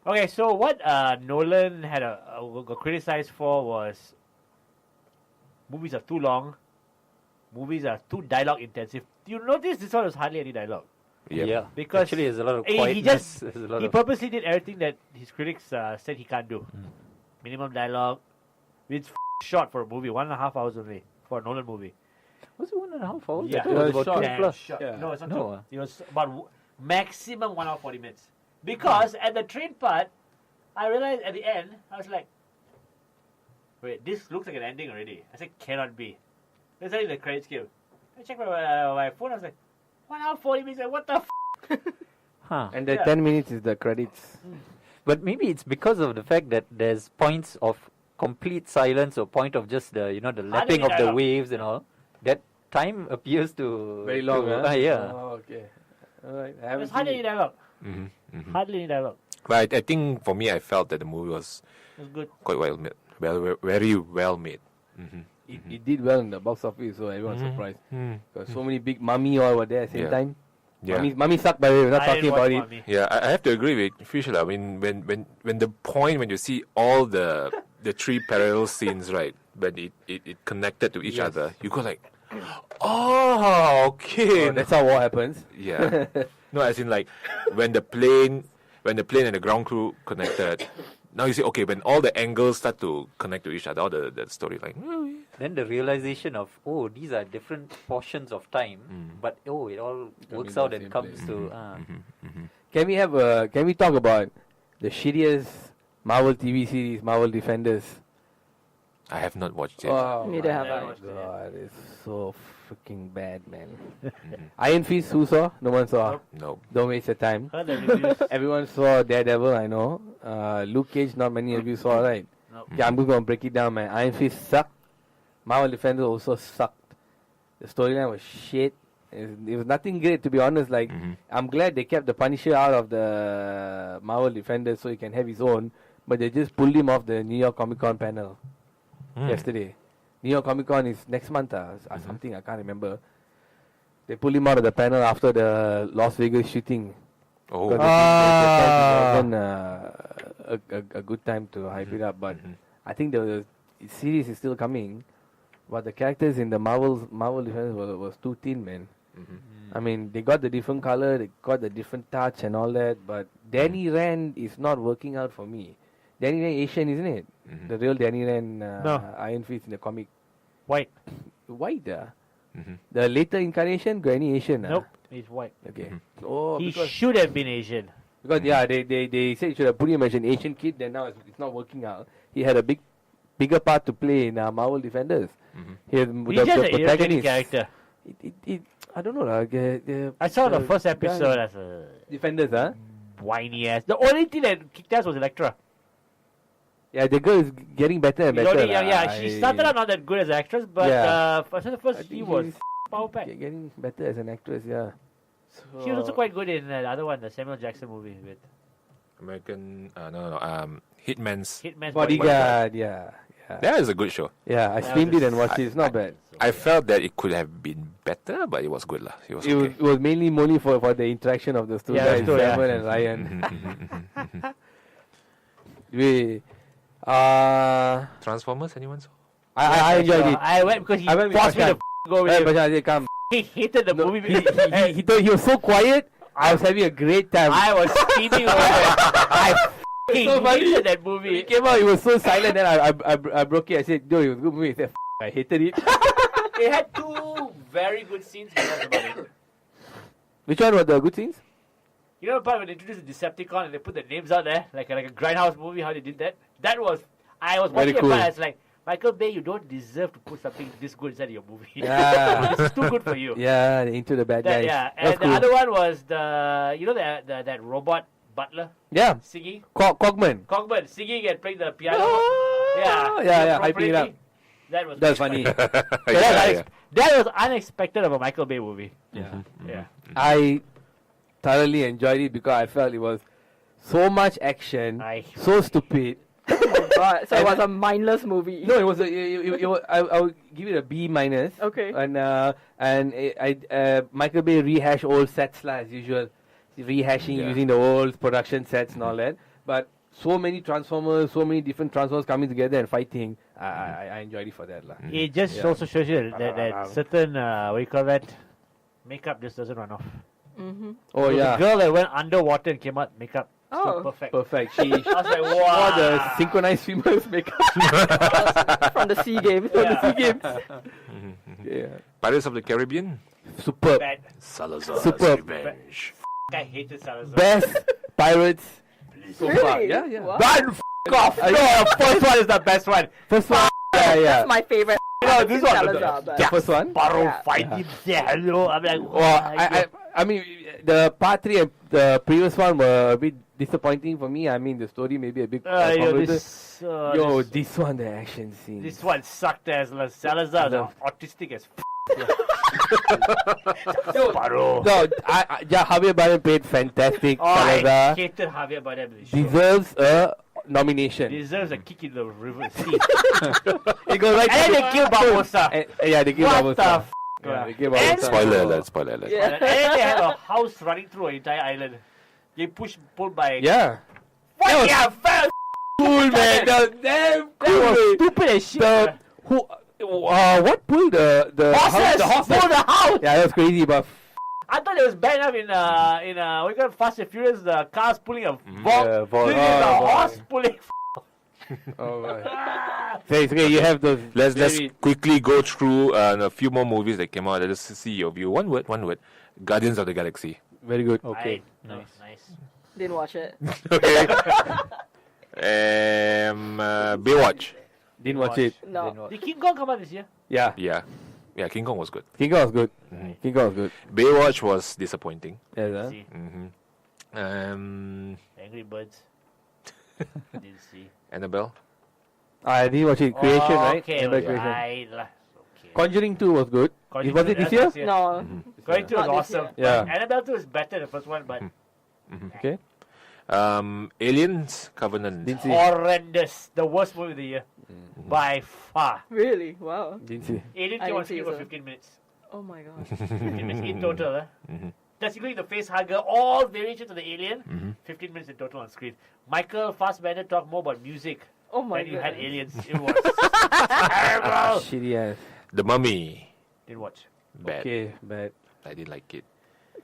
Okay, so what Nolan had got criticized for was movies are too long, movies are too dialogue intensive. You notice this one was hardly any dialogue. Yep. Yeah, Because actually, there's a lot of he quietness. There's a lot He of purposely did everything that his critics said he can't do. Minimum dialogue. It's short for a movie, 1.5 hours only for a Nolan movie. Was it 1.5 hours? Yeah. I thought it was about Short. 2 plus. Short. Yeah. No, it's not No, true. It was about maximum 1 hour 40 minutes. Because at the train part, I realized at the end, I was like, wait, this looks like an ending already. I said, cannot be. That's how the credits came. I checked my phone, I was like, 1 hour 40 minutes, like, what the Huh. And the Yeah. 10 minutes is the credits. But maybe it's because of the fact that there's points of complete silence or point of just the the lapping of the dialogue. waves and all. That time appears to Very long, huh? yeah. Oh, okay. Alright. I There's haven't hardly any seen it. dialogue. Mm-hmm. Hardly any dialogue. But I think for me, I felt that the movie was It was good. quite well made, very well made. It did well in the box office, so everyone's surprised. Mm. Because so many big mummy all were there at the same Yeah. time. Yeah. Mummy sucked, by the way. We're not I talking didn't about watch it. Mummy. Yeah, I have to agree with Fischl. I mean, when the point when you see all the three parallel scenes, right, when it connected to each other, you go like, oh, okay. Oh, that's how war happens. Yeah. No, as in like when the plane and the ground crew connected. Now you see, okay, when all the angles start to connect to each other, all the storyline. Then the realization of these are different portions of time, but it all works in out the and same comes place. to Can we talk about the shittiest Marvel TV series, Marvel Defenders? I have not watched it. Oh, Neither have my I. God, it's so freaking bad, man. Iron Fist, who saw? No one saw. No. Don't waste your time. Heard the reviews. Everyone saw Daredevil, I know. Luke Cage, not many of you saw, right? Nope. Okay, I'm just going to break it down, man. Iron Fist sucked. Marvel Defenders also sucked. The storyline was shit. It was nothing great, to be honest. Like, I'm glad they kept the Punisher out of the Marvel Defenders so he can have his own, but they just pulled him off the New York Comic Con panel yesterday. New York Comic Con is next month or something, I can't remember. They pulled him out of the panel after the Las Vegas shooting. Oh. Because they felt it wasn't a good time to hype it up, but I think the series is still coming. But the characters in the Marvel Defenders was too thin, man. I mean, they got the different color, they got the different touch and all that, but Danny Rand is not working out for me. Danny Rand Asian, isn't it? The real Danny Rand No. Iron Fist in the comic. White. White, The later incarnation, got any Asian? Nope. He's white. Okay. Oh, He because should have been Asian. they said you should have put him as an Asian kid, then now it's not working out. He had a bigger part to play in Marvel Defenders. He had He's just an irritating character. I don't know. I saw the first episode as a Defenders, huh? whiny ass. The only thing that kicked ass was Elektra. Yeah, the girl is getting better and better. She started out not that good as an actress, but first she was power pack. getting better as an actress, yeah. She was also quite good in the other one, the Samuel Jackson movie with American, Hitman's. Hitman's Bodyguard, yeah. That is a good show. Yeah, I streamed it and watched it. It's not bad. I felt that it could have been better, but it was good lah. It was okay. It was mainly only for the interaction of those two Yeah, guys, those two, Samuel and Ryan. Transformers, anyone saw? I enjoyed it. I went because he I went with forced me to Prashant. go with Hey, him. Prashant, I said, come. He hated the No, movie. he thought he was so quiet. I was having a great time. I was screaming over it. I so funny. hated that When movie. it came out, it was so silent. Then I broke it. I said, no, it was a good movie. He said, I hated it. It had two very good scenes because about it. Which one were the good scenes? You know the part when they introduced the Decepticon and they put the names out there, like a Grindhouse movie, how they did that? I was Very watching cool. the part, I was like, Michael Bay, you don't deserve to put something this good inside your movie. Yeah. This is too good for you. Yeah, Into the Bad Guys. Yeah, That's and the cool. other one was that robot butler Yeah, singing, Cogman. Cogman singing and playing the piano. Oh, yeah, hyping it up. That was That's funny. Yeah. That was unexpected of a Michael Bay movie. Yeah. Yeah. I thoroughly enjoyed it because I felt it was so much action, so stupid. Oh God. So it was a mindless movie. No, it was. I would give it a B minus. Okay. And Michael Bay rehash old sets as usual, rehashing using the old production sets and all that. But so many Transformers, so many different Transformers coming together and fighting. I enjoyed it for that lah. It just also shows you that certain what do you call that, makeup just doesn't run off. Oh So yeah. the girl that went underwater and came out, makeup Oh. still perfect. Perfect. She I was like, wow. all the synchronized swimmers makeup From the Sea Games. from the SEA Games. Yeah. Pirates of the Caribbean. Superb. Bad. Salazar's Superb. Revenge. I hated Salazar. Best pirates so far. Really? Yeah, yeah. Wow. Ban off. No, the first one is the best one. First one. Yeah, yeah. That's my favorite. No, this one. Salazar, but- The first one. Sparrow Yeah. fighting hello. I'm like, Well, I mean, the part 3 and the previous one were a bit disappointing for me. I mean, the story may be a bit convoluted. This one, the action scene. This one sucked as Salazar is autistic as Sparrow. No, Javier Bardem played fantastic. Oh, I Salazar hated Javier Bardem in the show. deserves a nomination. Deserves a kick in the river sea. It goes right And to then they kill Barbosa. yeah, they give What Barbosa. the f***? Yeah, they give And- Barbosa. Spoiler alert. Spoiler alert. Yeah. And then they have a house running through an entire island. They pulled by. Yeah. What? Yeah, fell. Cool, man. That was damn cool. That was man. stupid as shit. The, who, what pulled the Horses! the horses? Pull the house! Yeah, that was crazy, but I thought it was bad enough in what you call Fast and Furious, the cars pulling a vault. Yeah, vault. This is the Oh, horse pulling. oh my. So it's okay. You have those. Let's very- quickly go through a few more movies that came out. Let's see your view. One word. Guardians of the Galaxy. very good. Okay, nice. Didn't watch it. Okay. Baywatch. Didn't watch it. No. Did King Kong come out this year? Yeah, Yeah, King Kong was good. King Kong was good. King Kong was good. Baywatch was disappointing. Yeah, See, Angry Birds. Didn't see. Annabelle. I didn't watch it. Creation, right? Okay, Annabelle right. Creation. Okay. Conjuring 2 was good. Conjuring Was it two, this that's year? No. Going to was Not this awesome. year. Yeah. Annabelle 2 is better than the first one, but Okay. Aliens Covenant. Didn't see. horrendous. The worst movie of the year. By far. Really? Wow. Didn't see. Alien I came on didn't see screen it, for so. 15 minutes. Oh my God. 15 minutes in total. That's including the face hugger, all variations of the alien. 15 minutes in total on screen. Michael Fassbender talked more about music Oh my than you had God. aliens. It was terrible. Shitty ass. The Mummy. Didn't watch. Bad. Okay, bad. I didn't like it.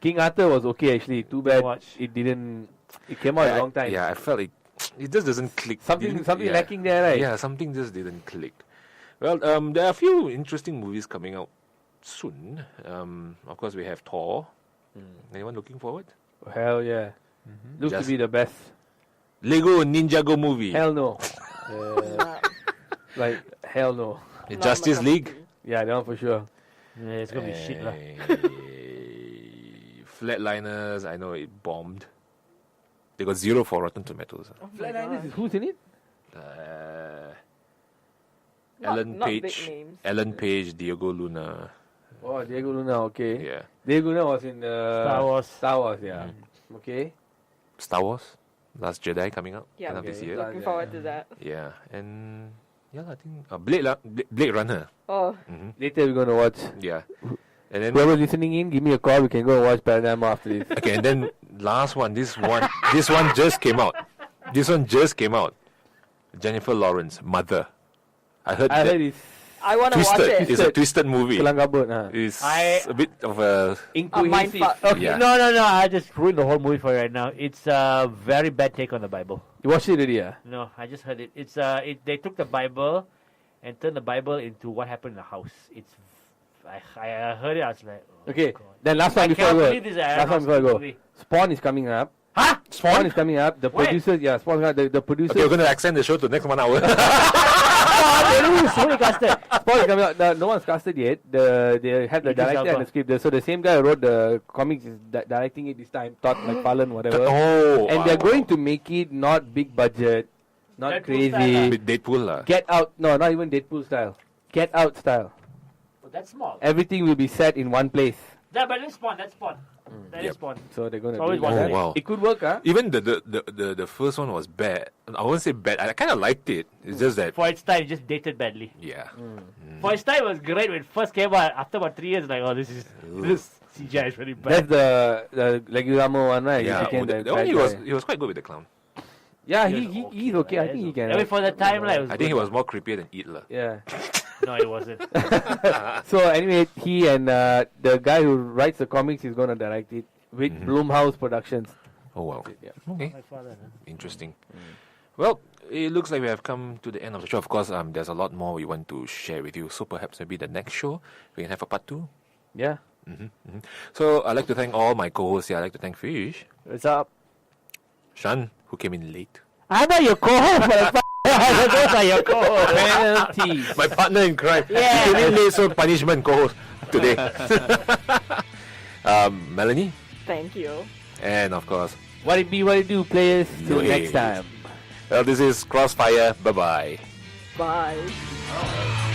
King Arthur was okay actually. Too bad Watch. it didn't. It came out a long time. Yeah, I felt it. It just doesn't click. Something Didn't- yeah. lacking there, right? Yeah, something just didn't click. Well, there are a few interesting movies coming out soon. Of course, we have Thor. Anyone looking forward? Hell yeah. Looks Just- to be the best. Lego Ninjago movie. Hell no. Not- Like hell no. The not Justice my cup of League. tea. Yeah, that one for sure. Yeah, it's gonna be shit lah. Flatliners. I know it bombed. They got 0 for Rotten Tomatoes. Oh my Flatliners, God. who's in it? Ellen not big Page. names. Ellen Page, Diego Luna. Oh, Diego Luna, okay. Yeah. Diego Luna was in Star Wars. Star Wars, yeah. Okay. Star Wars. Last Jedi coming out Yeah. end of this Okay. year. Looking forward to that. Yeah, and yeah, I think Blade Runner. Oh, Later we're gonna watch. Yeah, and then Whoever listening in, give me a call. We can go and watch Paradigm after this. okay, and then last one. This one just came out. This one just came out. Jennifer Lawrence, Mother. I heard I that heard it's I want to watch twisted. it. It's a twisted movie. Kelang Kabut, huh? It's I- a bit of a Incohesive. mindfuck. Okay. Yeah. No. I just ruined the whole movie for you right now. It's a very bad take on the Bible. You watched it already, yeah? No, I just heard it. It's they took the Bible and turned the Bible into what happened in the house. It's I heard it. I was like, oh Okay, God. then last one I before I can't go. believe this is an Last one before I Aronofsky go. movie. Spawn is coming up. Huh? Spawn is coming up. The When? producers, yeah, Spawn. The producers. okay. We're gonna extend the show to next 1 hour. Sorry, casted. Spawn is coming out. No one's casted yet. They have the Idris director Elba. and the script. So the same guy who wrote the comics is directing it this time. Todd McFarlane, whatever. oh, And they're going to make it not big budget, not Deadpool style, crazy. Bit Deadpool lah. Get out. No, not even Deadpool style. Get out style. That's small. Everything will be set in one place. But that's Spawn. That is Yep. Spawn. So they're going to Always do watch that. Oh, wow. It could work, huh? Even the first one was bad. I won't say bad. I kind of liked it. It's just that, For its time, it just dated badly. yeah. For its time, it was great when it first came out. After about 3 years, like, oh, this CGI is really That's bad. the Leguizamo one, right? Yeah, He became that the one bad he was quite good with the clown. Yeah, He he's was okay. I right? think he can. I mean, for the time, like, it was I think he good. was more creepier than Hitler. Yeah. No, it wasn't. So anyway, he and the guy who writes the comics is going to direct it with Blumhouse Productions. Oh wow. Yeah. Okay. My father, huh? Interesting. Well, it looks like we have come to the end of the show. Of course, there's a lot more we want to share with you. So perhaps maybe the next show we can have a part 2. Yeah. So I'd like to thank all my co-hosts here. I'd like to thank Fish, What's up? Shan, who came in late, I'm not your co-host. Those are your co-hosts. Penalties. my partner in crime. Yeah. He came in late, so punishment co-host today. Melanie, Thank you. and of course, What it be, what it do, players. Till Lohes. next time. well, this is Krossfire. Bye bye. Bye.